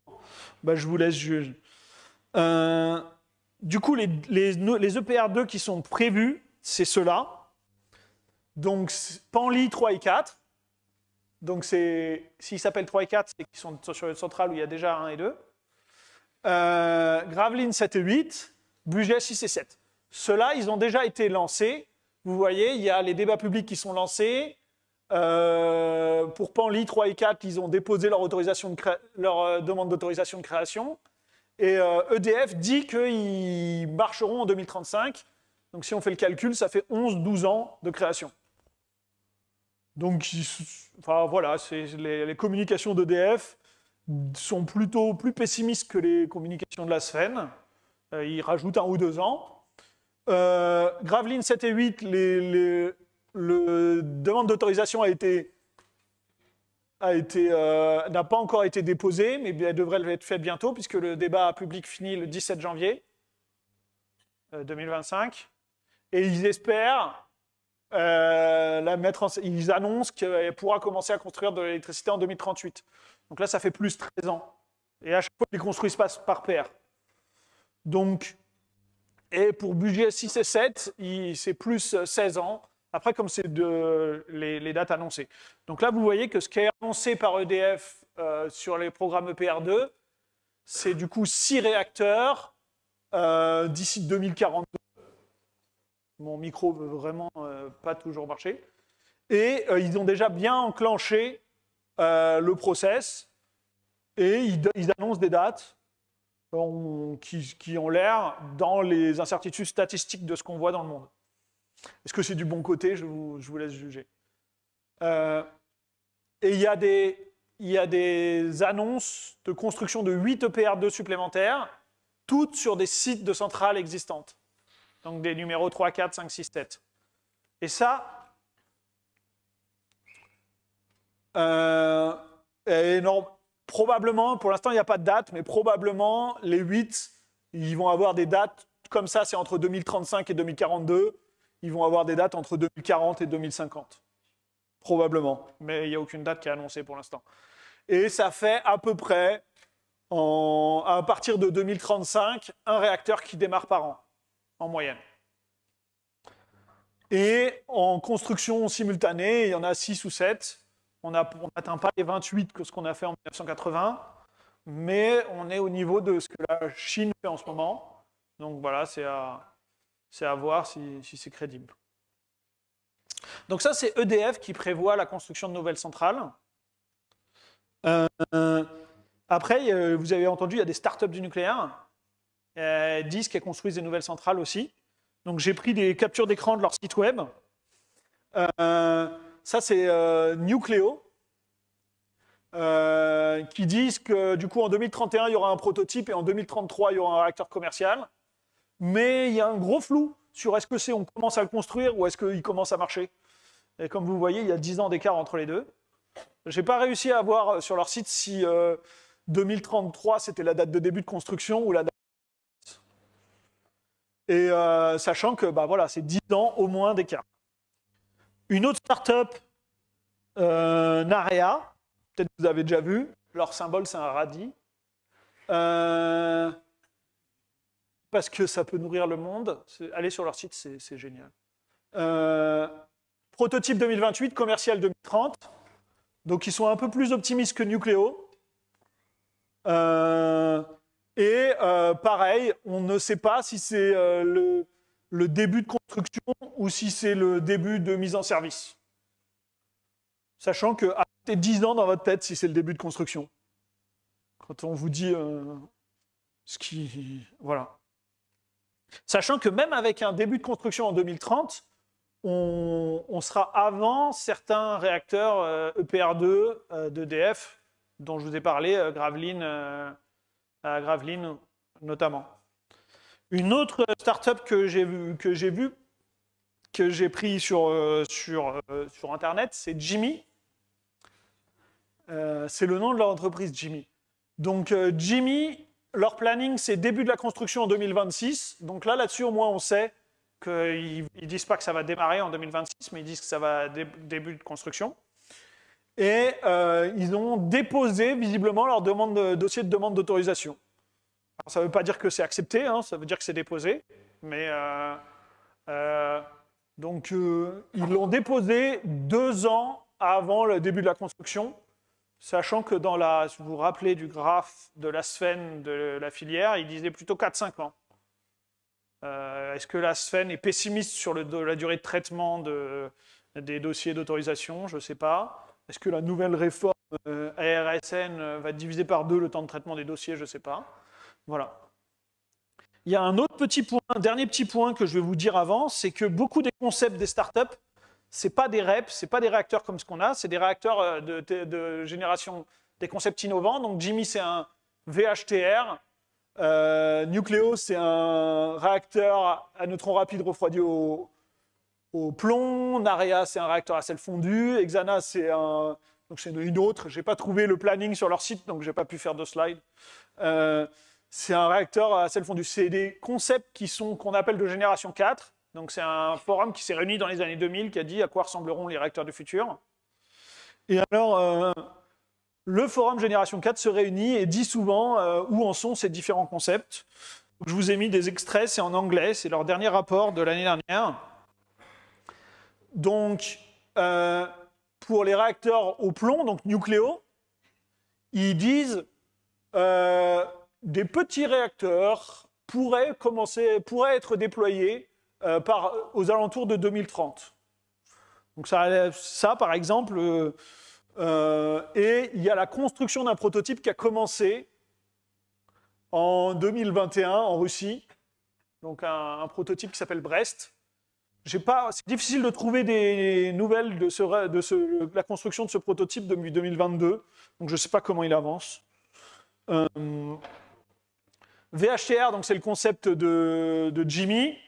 Je vous laisse juger. Du coup, les EPR2 qui sont prévus, c'est ceux-là. Donc, Penly 3 et 4. Donc, s'ils s'appellent 3 et 4, c'est qu'ils sont sur une centrale où il y a déjà 1 et 2. Gravelines 7 et 8. Bugey 6 et 7. Ceux-là, ils ont déjà été lancés. Vous voyez, il y a les débats publics qui sont lancés. Pour Penly 3 et 4, ils ont déposé leur demande d'autorisation de création. Et EDF dit qu'ils marcheront en 2035. Donc si on fait le calcul, ça fait 11-12 ans de création. Donc enfin, voilà, les communications d'EDF sont plutôt plus pessimistes que les communications de la Sfen. Ils rajoutent 1 ou 2 ans. Gravelines 7 et 8, le demande d'autorisation n'a pas encore été déposée, mais elle devrait être faite bientôt, puisque le débat public finit le 17 janvier 2025. Et ils espèrent ils annoncent qu'elle pourra commencer à construire de l'électricité en 2038. Donc là, ça fait plus 13 ans. Et à chaque fois, ils construisent par paire. Donc, et pour Bugey 6 et 7, c'est plus 16 ans. Après, comme c'est les dates annoncées. Donc là, vous voyez que ce qui est annoncé par EDF sur les programmes EPR2, c'est du coup 6 réacteurs d'ici 2042. Mon micro veut vraiment pas toujours marcher. Et ils ont déjà bien enclenché le process et ils annoncent des dates qui ont l'air dans les incertitudes statistiques de ce qu'on voit dans le monde. Est-ce que c'est du bon côté? Je vous laisse juger. Et il y a des annonces de construction de 8 EPR2 supplémentaires, toutes sur des sites de centrales existantes. Donc des numéros 3, 4, 5, 6, 7. Et ça, probablement, pour l'instant il n'y a pas de date, mais probablement les 8, ils vont avoir des dates, comme ça c'est entre 2035 et 2042, ils vont avoir des dates entre 2040 et 2050. Probablement, mais il n'y a aucune date qui est annoncée pour l'instant. Et ça fait à peu près, à partir de 2035, un réacteur qui démarre par an, en moyenne. Et en construction simultanée, il y en a 6 ou 7. On n'atteint pas les 28 que ce qu'on a fait en 1980, mais on est au niveau de ce que la Chine fait en ce moment. Donc voilà, c'est à voir si c'est crédible. Donc ça, c'est EDF qui prévoit la construction de nouvelles centrales. Après, vous avez entendu, il y a des startups du nucléaire. disent qu'elles construisent des nouvelles centrales aussi. Donc j'ai pris des captures d'écran de leur site web. Ça, c'est Nucleo, qui disent que du coup en 2031, il y aura un prototype et en 2033, il y aura un réacteur commercial. Mais il y a un gros flou sur est-ce que on commence à le construire ou est-ce qu'il commence à marcher. Et comme vous voyez, il y a 10 ans d'écart entre les deux. Je n'ai pas réussi à voir sur leur site si 2033, c'était la date de début de construction ou la date. Et sachant que bah, voilà, c'est 10 ans au moins d'écart. Une autre start-up, Narea, peut-être que vous avez déjà vu, leur symbole c'est un radis. Parce que ça peut nourrir le monde. Allez sur leur site, c'est génial. Prototype 2028, commercial 2030. Donc ils sont un peu plus optimistes que Nucleo. Pareil, on ne sait pas si c'est le début de construction ou si c'est le début de mise en service. Sachant que mettez 10 ans dans votre tête si c'est le début de construction. Quand on vous dit ce qui... Voilà. Sachant que même avec un début de construction en 2030, on sera avant certains réacteurs EPR2 d'EDF, dont je vous ai parlé, Gravelines notamment. Une autre start-up que j'ai pris sur Internet, c'est Jimmy. C'est le nom de leur entreprise, Jimmy. Donc Jimmy, leur planning, c'est début de la construction en 2026. Donc là-dessus, au moins, on sait qu'ils ne disent pas que ça va démarrer en 2026, mais ils disent que ça va début de construction. Et ils ont déposé, visiblement, leur dossier de demande d'autorisation. Ça ne veut pas dire que c'est accepté, hein, ça veut dire que c'est déposé. Mais donc, ils l'ont déposé 2 ans avant le début de la construction. Sachant que si vous vous rappelez du graphe de la SFEN de la filière, il disait plutôt 4-5 ans. Est-ce que la SFEN est pessimiste sur la durée de traitement des dossiers d'autorisation? Je ne sais pas. Est-ce que la nouvelle réforme ARSN va diviser par 2 le temps de traitement des dossiers? Je ne sais pas. Voilà. Il y a un autre petit point, un dernier petit point que je vais vous dire avant, c'est que beaucoup des concepts des startups, ce n'est pas des REP, ce n'est pas des réacteurs comme ce qu'on a, c'est des réacteurs de génération, des concepts innovants. Donc Jimmy, c'est un VHTR. Nucleo, c'est un réacteur à neutrons rapides refroidi au plomb. Narea, c'est un réacteur à sel fondu. Hexana, c'est une autre. Je n'ai pas trouvé le planning sur leur site, donc je n'ai pas pu faire de slide. C'est un réacteur à sel fondu. C'est des concepts qu'on appelle de génération 4. Donc c'est un forum qui s'est réuni dans les années 2000 qui a dit à quoi ressembleront les réacteurs du futur. Et alors, le forum Génération 4 se réunit et dit souvent où en sont ces différents concepts. Je vous ai mis des extraits, c'est en anglais, c'est leur dernier rapport de l'année dernière. Donc, pour les réacteurs au plomb, donc Nucleo, ils disent des petits réacteurs pourrait être déployé aux alentours de 2030. Donc ça par exemple, et il y a la construction d'un prototype qui a commencé en 2021 en Russie, donc un prototype qui s'appelle Brest. C'est difficile de trouver des nouvelles de la construction de ce prototype depuis 2022, donc je ne sais pas comment il avance. VHTR, donc c'est le concept de Jimmy.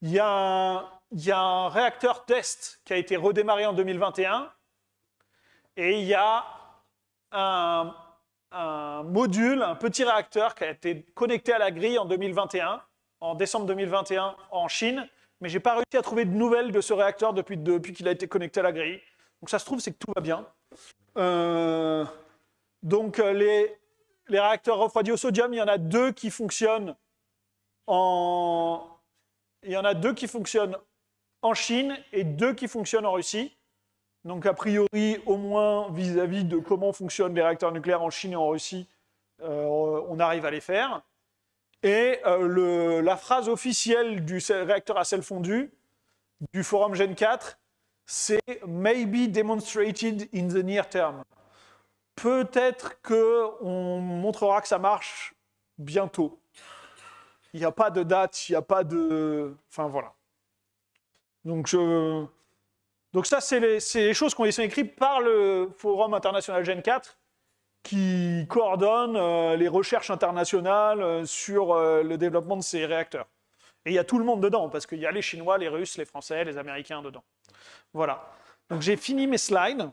Il y a un réacteur test qui a été redémarré en 2021 et il y a un module, un petit réacteur qui a été connecté à la grille en 2021, en décembre 2021 en Chine, mais je n'ai pas réussi à trouver de nouvelles de ce réacteur depuis qu'il a été connecté à la grille. Donc ça se trouve, c'est que tout va bien. Donc les réacteurs refroidis au sodium, il y en a deux qui fonctionnent en Chine et deux qui fonctionnent en Russie. Donc, a priori, au moins vis-à-vis de comment fonctionnent les réacteurs nucléaires en Chine et en Russie, on arrive à les faire. Et la phrase officielle du réacteur à sel fondu, du forum Gen 4, c'est « maybe demonstrated in the near term ». Peut-être qu'on montrera que ça marche bientôt. Il n'y a pas de date, il n'y a pas de... Enfin, voilà. Donc ça, c'est les choses qui sont écrites par le Forum international Gen 4 qui coordonne les recherches internationales sur le développement de ces réacteurs. Et il y a tout le monde dedans, parce qu'il y a les Chinois, les Russes, les Français, les Américains dedans. Voilà. Donc j'ai fini mes slides.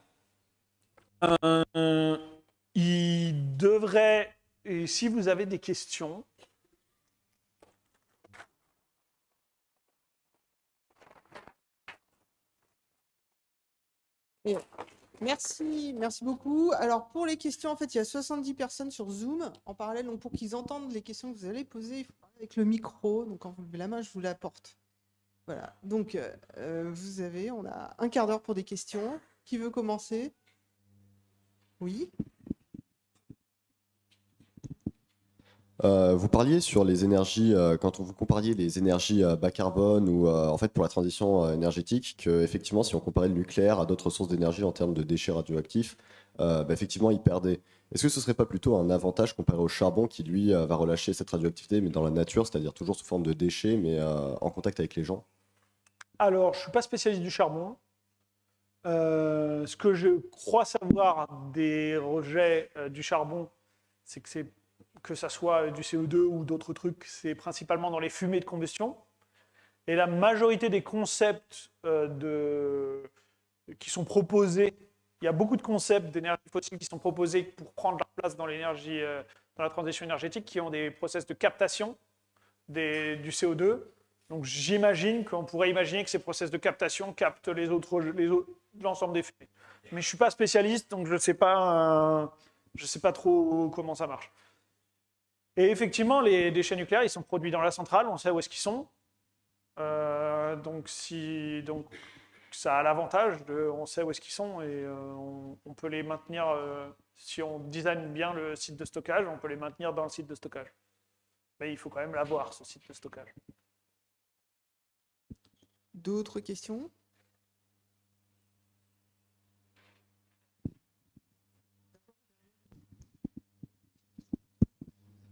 Il devrait... Et si vous avez des questions... Merci beaucoup. Alors pour les questions, en fait, il y a 70 personnes sur Zoom en parallèle. Donc pour qu'ils entendent les questions que vous allez poser, il faut parler avec le micro. Donc quand vous levez la main, je vous l'apporte. Voilà. Donc on a un quart d'heure pour des questions. Qui veut commencer? Oui. Vous parliez sur les énergies, quand vous compariez les énergies bas carbone ou en fait pour la transition énergétique, qu'effectivement si on comparait le nucléaire à d'autres sources d'énergie en termes de déchets radioactifs, effectivement il perdait. Est-ce que ce ne serait pas plutôt un avantage comparé au charbon qui lui va relâcher cette radioactivité mais dans la nature, c'est-à-dire toujours sous forme de déchets mais en contact avec les gens? Alors je ne suis pas spécialiste du charbon. Ce que je crois savoir des rejets du charbon, c'est que ça soit du CO2 ou d'autres trucs, c'est principalement dans les fumées de combustion. Et la majorité des concepts qui sont proposés, il y a beaucoup de concepts d'énergie fossile qui sont proposés pour prendre leur place dans l'énergie, dans la transition énergétique, qui ont des process de captation du CO2. Donc j'imagine qu'on pourrait imaginer que ces process de captation captent l'ensemble des fumées. Mais je ne suis pas spécialiste, donc je ne sais pas trop comment ça marche. Et effectivement, les déchets nucléaires, ils sont produits dans la centrale, on sait où est-ce qu'ils sont. Donc ça a l'avantage, on sait où est-ce qu'ils sont et on peut les maintenir, si on design bien le site de stockage, on peut les maintenir dans le site de stockage. Mais il faut quand même l'avoir, ce site de stockage. D'autres questions?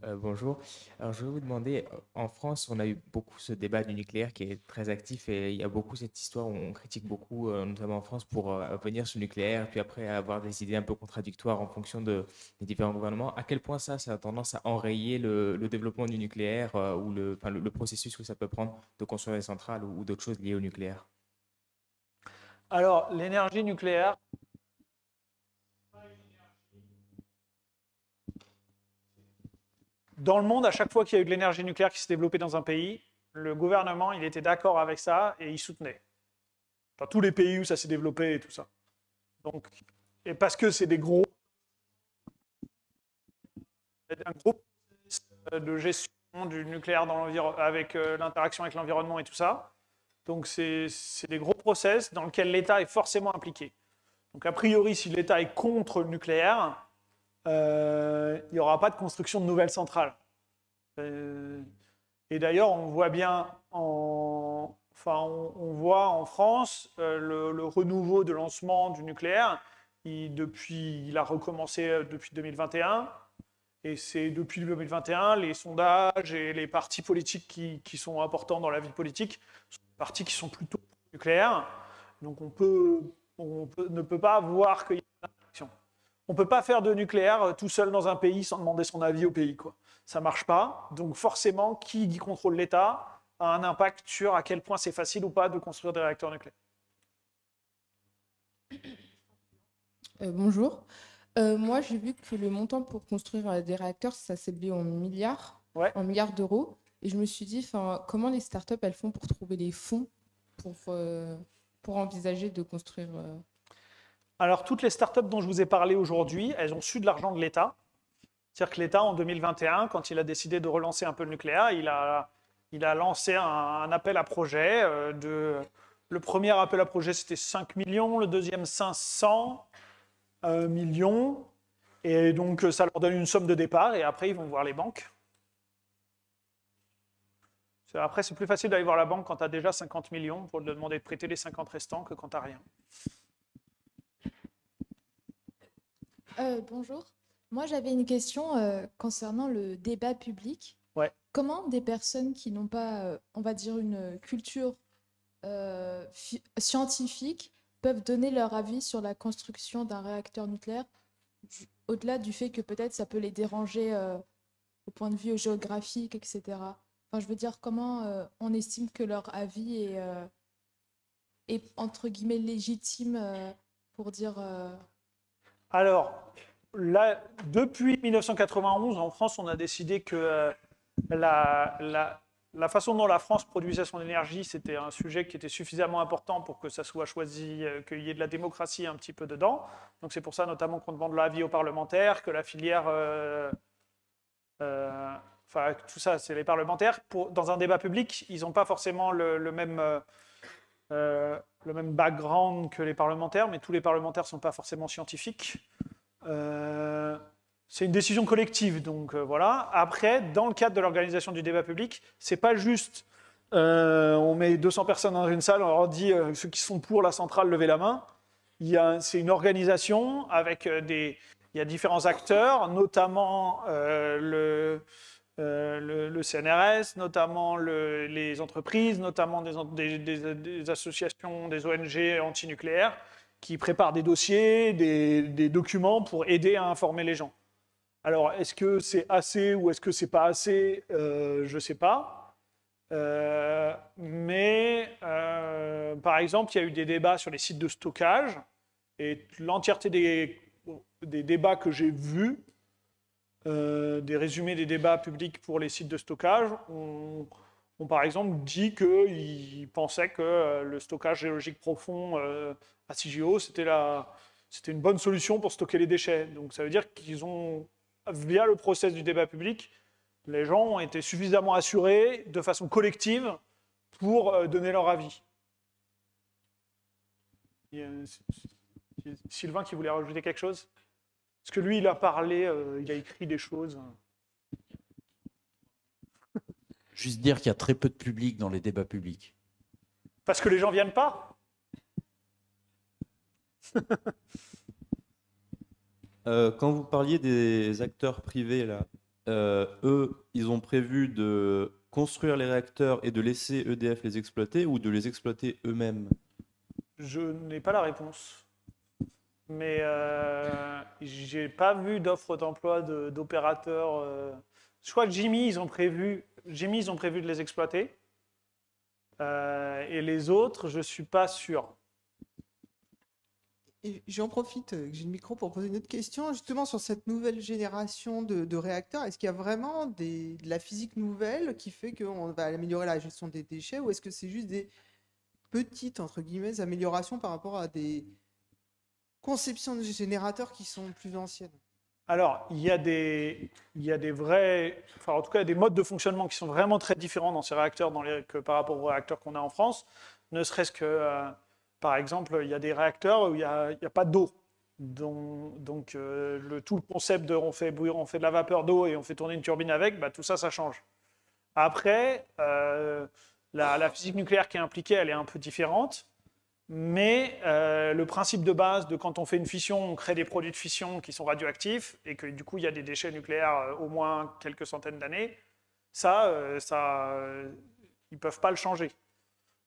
Bonjour. Alors, je vais vous demander, en France, on a eu beaucoup ce débat du nucléaire qui est très actif et il y a beaucoup cette histoire où on critique beaucoup, notamment en France, pour venir sur le nucléaire, puis après avoir des idées un peu contradictoires en fonction des différents gouvernements. À quel point ça a tendance à enrayer le développement du nucléaire ou le processus que ça peut prendre de construire des centrales ou d'autres choses liées au nucléaire? Alors, l'énergie nucléaire, dans le monde, à chaque fois qu'il y a eu de l'énergie nucléaire qui s'est développée dans un pays, le gouvernement il était d'accord avec ça et il soutenait. Enfin, tous les pays où ça s'est développé et tout ça. Donc, et parce que c'est un gros processus de gestion du nucléaire avec l'interaction avec l'environnement et tout ça. Donc c'est des gros process dans lesquels l'État est forcément impliqué. Donc a priori, si l'État est contre le nucléaire, il n'y aura pas de construction de nouvelles centrales. Et d'ailleurs, on voit bien on voit en France le renouveau de lancement du nucléaire. Il a recommencé depuis 2021. Et c'est depuis 2021, les sondages et les partis politiques qui sont importants dans la vie politique sont des partis qui sont plutôt nucléaires. Donc ne peut pas voir qu'il y a une interaction. On ne peut pas faire de nucléaire tout seul dans un pays sans demander son avis au pays, quoi. Ça ne marche pas. Donc forcément, qui dit contrôle l'État a un impact sur à quel point c'est facile ou pas de construire des réacteurs nucléaires. Bonjour. Moi, j'ai vu que le montant pour construire des réacteurs, ça s'élevait en milliards, Ouais. en milliards d'euros. Et je me suis dit, comment les startups, elles font pour trouver les fonds pour envisager de construire Alors, toutes les startups dont je vous ai parlé aujourd'hui, elles ont su de l'argent de l'État. C'est-à-dire que l'État, en 2021, quand il a décidé de relancer un peu le nucléaire, il a lancé un appel à projet. Le premier appel à projet, c'était 5 millions, le deuxième, 500 millions. Et donc, ça leur donne une somme de départ, et après, ils vont voir les banques. Après, c'est plus facile d'aller voir la banque quand tu as déjà 50 millions pour te demander de prêter les 50 restants que quand tu n'as rien. Bonjour. Moi, j'avais une question concernant le débat public. Ouais. Comment des personnes qui n'ont pas, on va dire, une culture scientifique peuvent donner leur avis sur la construction d'un réacteur nucléaire, au-delà du fait que peut-être ça peut les déranger au point de vue géographique, etc. Enfin, je veux dire, comment on estime que leur avis est entre guillemets légitime pour dire... Alors, là, depuis 1991, en France, on a décidé que la façon dont la France produisait son énergie, c'était un sujet qui était suffisamment important pour que ça soit choisi, qu'il y ait de la démocratie un petit peu dedans. Donc c'est pour ça notamment qu'on demande l'avis aux parlementaires, que la filière... Enfin, tout ça, c'est les parlementaires. Dans un débat public, ils n'ont pas forcément le même background que les parlementaires, mais tous les parlementaires ne sont pas forcément scientifiques. C'est une décision collective, donc voilà. Après, dans le cadre de l'organisation du débat public, c'est pas juste on met 200 personnes dans une salle, on leur dit ceux qui sont pour la centrale, levez la main. C'est une organisation avec il y a différents acteurs, notamment le CNRS, notamment les entreprises, notamment des associations, des ONG antinucléaires qui préparent des dossiers, des documents pour aider à informer les gens. Alors, est-ce que c'est assez ou est-ce que c'est pas assez? Je ne sais pas. Mais, par exemple, il y a eu des débats sur les sites de stockage et l'entièreté des débats que j'ai vus, des résumés des débats publics pour les sites de stockage, ont par exemple dit qu'ils pensaient que le stockage géologique profond à CIGEO, c'était une bonne solution pour stocker les déchets. Donc ça veut dire qu'ils ont, via le process du débat public, les gens ont été suffisamment assurés de façon collective pour donner leur avis. Il y a Sylvain qui voulait rajouter quelque chose? Parce que lui, il a parlé, il a écrit des choses. Juste dire qu'il y a très peu de public dans les débats publics. Parce que les gens ne viennent pas? Quand vous parliez des acteurs privés, là, eux, ils ont prévu de construire les réacteurs et de laisser EDF les exploiter ou de les exploiter eux-mêmes? Je n'ai pas la réponse. Mais je n'ai pas vu d'offre d'emploi d'opérateurs. Je crois que Jimmy, ils ont prévu de les exploiter. Et les autres, je ne suis pas sûr. Et j'en profite que j'ai le micro pour poser une autre question. Justement, sur cette nouvelle génération de réacteurs, est-ce qu'il y a vraiment de la physique nouvelle qui fait qu'on va améliorer la gestion des déchets, ou est-ce que c'est juste des petites, entre guillemets, améliorations par rapport à des conceptions de générateurs qui sont plus anciennes? Alors, il y a des vrais... Enfin, en tout cas, il y a des modes de fonctionnement qui sont vraiment très différents dans ces réacteurs par rapport aux réacteurs qu'on a en France. Ne serait-ce que... par exemple, il y a des réacteurs où il n'y a pas d'eau. Donc, tout le concept de on fait de la vapeur d'eau et on fait tourner une turbine avec, bah, tout ça, ça change. Après, la physique nucléaire qui est impliquée, elle est un peu différente. Mais le principe de base de quand on fait une fission, on crée des produits de fission qui sont radioactifs et que du coup, il y a des déchets nucléaires au moins quelques centaines d'années, ils ne peuvent pas le changer.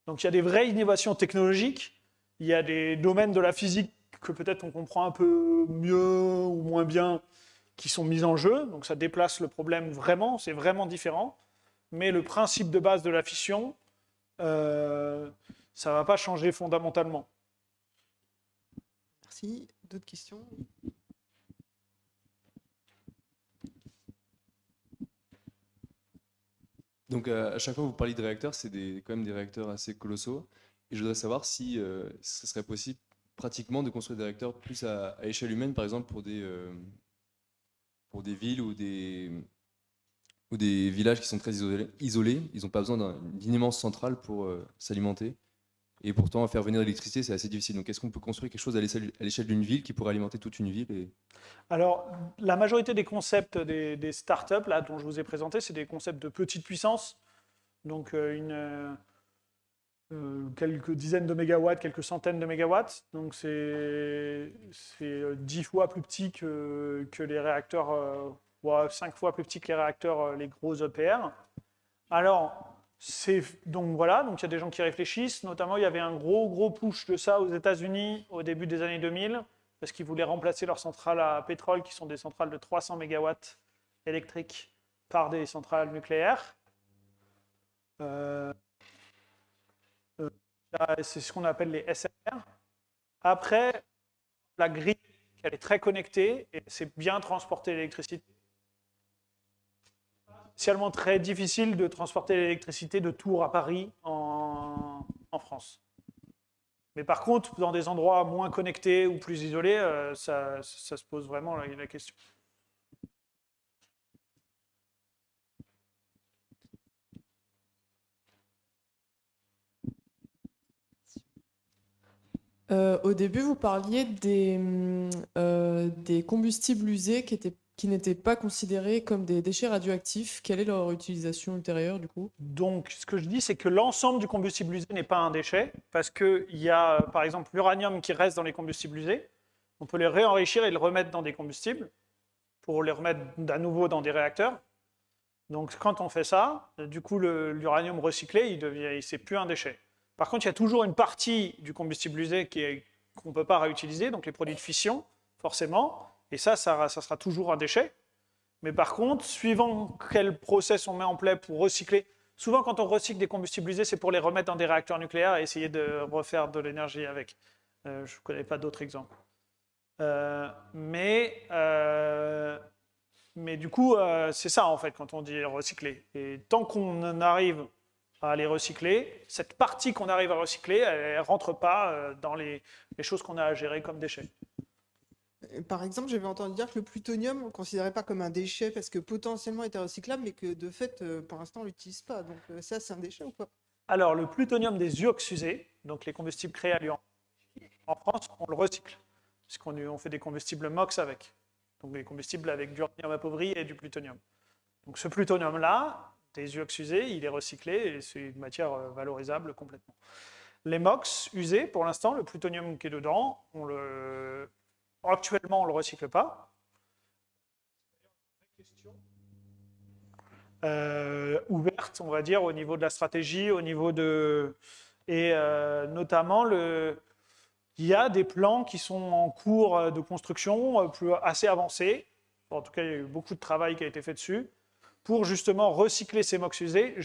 Donc il y a des vraies innovations technologiques, il y a des domaines de la physique que peut-être on comprend un peu mieux ou moins bien qui sont mis en jeu, donc ça déplace le problème vraiment, c'est vraiment différent. Mais le principe de base de la fission, ça ne va pas changer fondamentalement. Merci. D'autres questions? Donc à chaque fois que vous parlez de réacteurs, c'est quand même des réacteurs assez colossaux. Et je voudrais savoir si ce serait possible pratiquement de construire des réacteurs plus à échelle humaine, par exemple pour des villes ou des villages qui sont très isolés. Ils n'ont pas besoin d'une immense centrale pour s'alimenter. Et pourtant, faire venir l'électricité, c'est assez difficile. Donc est-ce qu'on peut construire quelque chose à l'échelle d'une ville qui pourrait alimenter toute une ville Alors, la majorité des concepts des startups là, dont je vous ai présenté, c'est des concepts de petite puissance. Donc, quelques dizaines de mégawatts, quelques centaines de mégawatts. Donc, c'est 10 fois plus petit que les réacteurs, 5 fois plus petit que les réacteurs, les gros EPR. Alors, donc voilà, donc il y a des gens qui réfléchissent. Notamment, il y avait un gros push de ça aux États-Unis au début des années 2000, parce qu'ils voulaient remplacer leurs centrales à pétrole, qui sont des centrales de 300 mégawatts électriques, par des centrales nucléaires. C'est ce qu'on appelle les SMR. Après, la grille, elle est très connectée et c'est bien transporter l'électricité. Spécialement très difficile de transporter l'électricité de Tours à Paris en France. Mais par contre, dans des endroits moins connectés ou plus isolés, ça se pose vraiment la question. Au début, vous parliez des combustibles usés qui n'étaient pas considérés comme des déchets radioactifs. Quelle est leur utilisation ultérieure, du coup? Donc, ce que je dis, c'est que l'ensemble du combustible usé n'est pas un déchet, parce qu'il y a, par exemple, l'uranium qui reste dans les combustibles usés. On peut les réenrichir et le remettre dans des combustibles, pour les remettre à nouveau dans des réacteurs. Donc, quand on fait ça, du coup, l'uranium recyclé, c'est plus un déchet. Par contre, il y a toujours une partie du combustible usé qu'on ne peut pas réutiliser, donc les produits de fission, forcément, et ça sera toujours un déchet. Mais par contre, suivant quel process on met en place pour recycler, souvent quand on recycle des combustibles usés, c'est pour les remettre dans des réacteurs nucléaires et essayer de refaire de l'énergie avec. Je ne connais pas d'autres exemples. Mais du coup, c'est ça en fait quand on dit recycler. Et tant qu'on arrive à les recycler, cette partie qu'on arrive à recycler, elle ne rentre pas dans les choses qu'on a à gérer comme déchets. Par exemple, j'avais entendu dire que le plutonium, on ne considérait pas comme un déchet parce que potentiellement il était recyclable, mais que de fait, pour l'instant, on ne l'utilise pas. Donc ça, c'est un déchet ou pas? Alors, le plutonium des UOX usés, donc les combustibles créés à l'uranium, en France, on le recycle, puisqu'on fait des combustibles MOX avec. Donc des combustibles avec du uranium appauvri et du plutonium. Donc ce plutonium-là, des UOX usés, il est recyclé et c'est une matière valorisable complètement. Les MOX usés, pour l'instant, le plutonium qui est dedans, actuellement, on ne le recycle pas. Ouverte, on va dire, au niveau de la stratégie, au niveau de... Et notamment, il y a des plans qui sont en cours de construction assez avancés. En tout cas, il y a eu beaucoup de travail qui a été fait dessus pour justement recycler ces MOX usés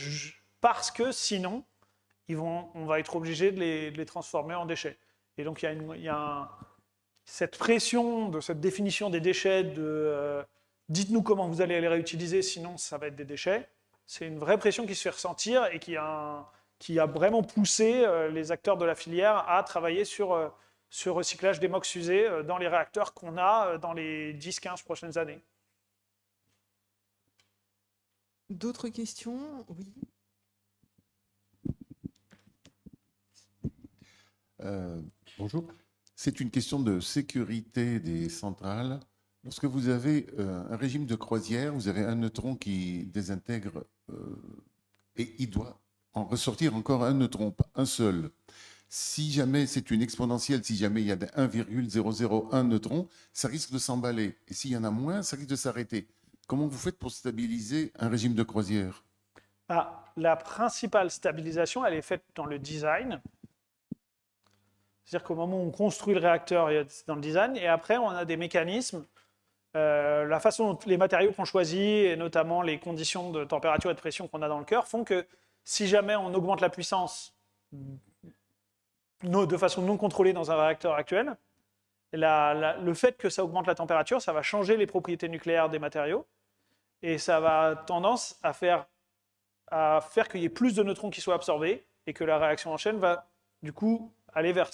parce que sinon, on va être obligé de les transformer en déchets. Et donc, il y a cette pression de cette définition des déchets de dites-nous comment vous allez les réutiliser, sinon ça va être des déchets. C'est une vraie pression qui se fait ressentir et qui a vraiment poussé les acteurs de la filière à travailler sur ce recyclage des MOX usés dans les réacteurs qu'on a dans les 10-15 prochaines années. D'autres questions? Oui. Bonjour. c'est une question de sécurité des centrales. Lorsque vous avez un régime de croisière, vous avez un neutron qui désintègre et il doit en ressortir encore un neutron, pas un seul. Si jamais c'est une exponentielle, si jamais il y a 1,001 neutrons, ça risque de s'emballer. Et s'il y en a moins, ça risque de s'arrêter. Comment vous faites pour stabiliser un régime de croisière? La principale stabilisation, elle est faite dans le design. C'est-à-dire qu'au moment où on construit le réacteur, c'est dans le design. Et après, on a des mécanismes. La façon dont les matériaux qu'on choisit, et notamment les conditions de température et de pression qu'on a dans le cœur, font que si jamais on augmente la puissance de façon non contrôlée dans un réacteur actuel, le fait que ça augmente la température, ça va changer les propriétés nucléaires des matériaux et ça va tendance à faire qu'il y ait plus de neutrons qui soient absorbés et que la réaction en chaîne va du coup aller vers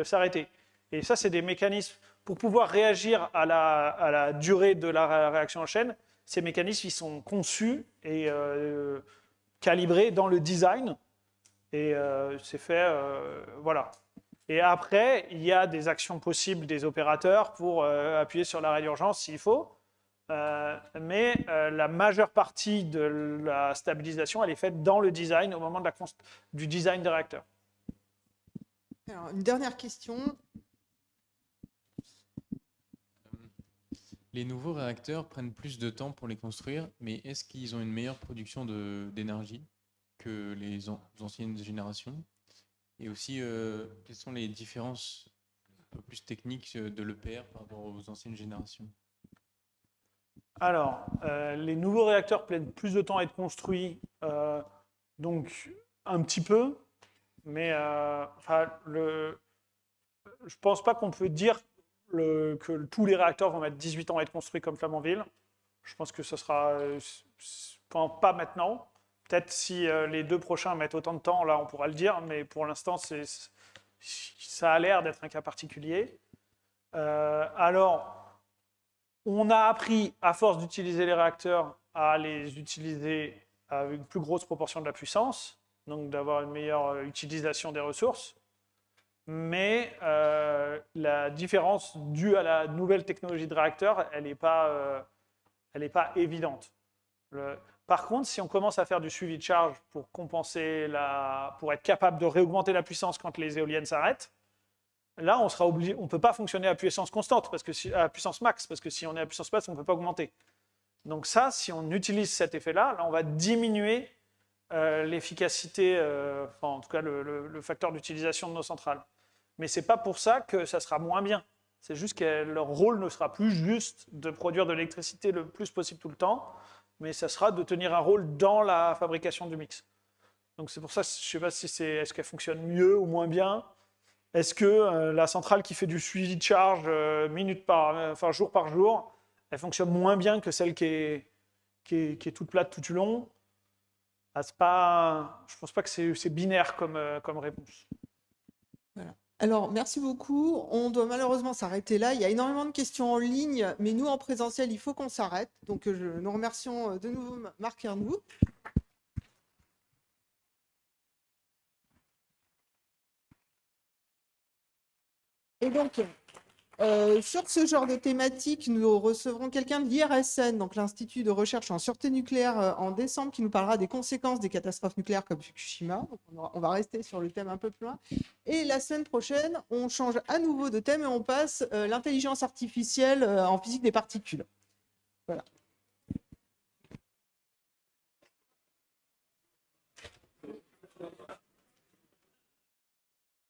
s'arrêter. Et ça, c'est des mécanismes pour pouvoir réagir à la durée de la réaction en chaîne. Ces mécanismes, ils sont conçus et calibrés dans le design. Et c'est fait, voilà. Et après, il y a des actions possibles des opérateurs pour appuyer sur l'arrêt d'urgence s'il faut. Mais la majeure partie de la stabilisation, elle est faite dans le design, au moment du design des réacteurs. Alors, une dernière question. Les nouveaux réacteurs prennent plus de temps pour les construire, mais est-ce qu'ils ont une meilleure production d'énergie que les anciennes générations? Et aussi, quelles sont les différences un peu plus techniques de l'EPR par rapport aux anciennes générations? Alors, les nouveaux réacteurs prennent plus de temps à être construits, donc un petit peu, mais je ne pense pas qu'on peut dire que tous les réacteurs vont mettre 18 ans à être construits comme Flamanville. Je pense que ce sera pas maintenant. Peut-être si les 2 prochains mettent autant de temps, là on pourra le dire, mais pour l'instant ça a l'air d'être un cas particulier. Alors, on a appris, à force d'utiliser les réacteurs, à les utiliser avec une plus grosse proportion de la puissance, donc d'avoir une meilleure utilisation des ressources. Mais la différence due à la nouvelle technologie de réacteur, elle n'est pas évidente. Par contre, si on commence à faire du suivi de charge pour compenser pour être capable de réaugmenter la puissance quand les éoliennes s'arrêtent, là, on sera obligé, on ne peut pas fonctionner à puissance constante, à puissance max, parce que si on est à puissance max, on ne peut pas augmenter. Donc ça, si on utilise cet effet-là, on va diminuer l'efficacité, en tout cas le facteur d'utilisation de nos centrales. Mais ce n'est pas pour ça que ça sera moins bien. C'est juste que leur rôle ne sera plus juste de produire de l'électricité le plus possible tout le temps, mais ça sera de tenir un rôle dans la fabrication du mix. Donc c'est pour ça, je ne sais pas si est-ce qu'elle fonctionne mieux ou moins bien. Est-ce que la centrale qui fait du suivi de charge jour par jour, elle fonctionne moins bien que celle qui est toute plate tout du long? Je ne pense pas que c'est binaire comme réponse. Voilà. Alors, merci beaucoup. On doit malheureusement s'arrêter là. Il y a énormément de questions en ligne, mais nous, en présentiel, il faut qu'on s'arrête. Donc, nous remercions de nouveau Marc Ernoult. Et donc, sur ce genre de thématique, nous recevrons quelqu'un de l'IRSN, donc l'Institut de recherche en sûreté nucléaire, en décembre, qui nous parlera des conséquences des catastrophes nucléaires comme Fukushima. Donc, on va rester sur le thème un peu plus loin. Et la semaine prochaine, on change à nouveau de thème et on passe l'intelligence artificielle en physique des particules. Voilà.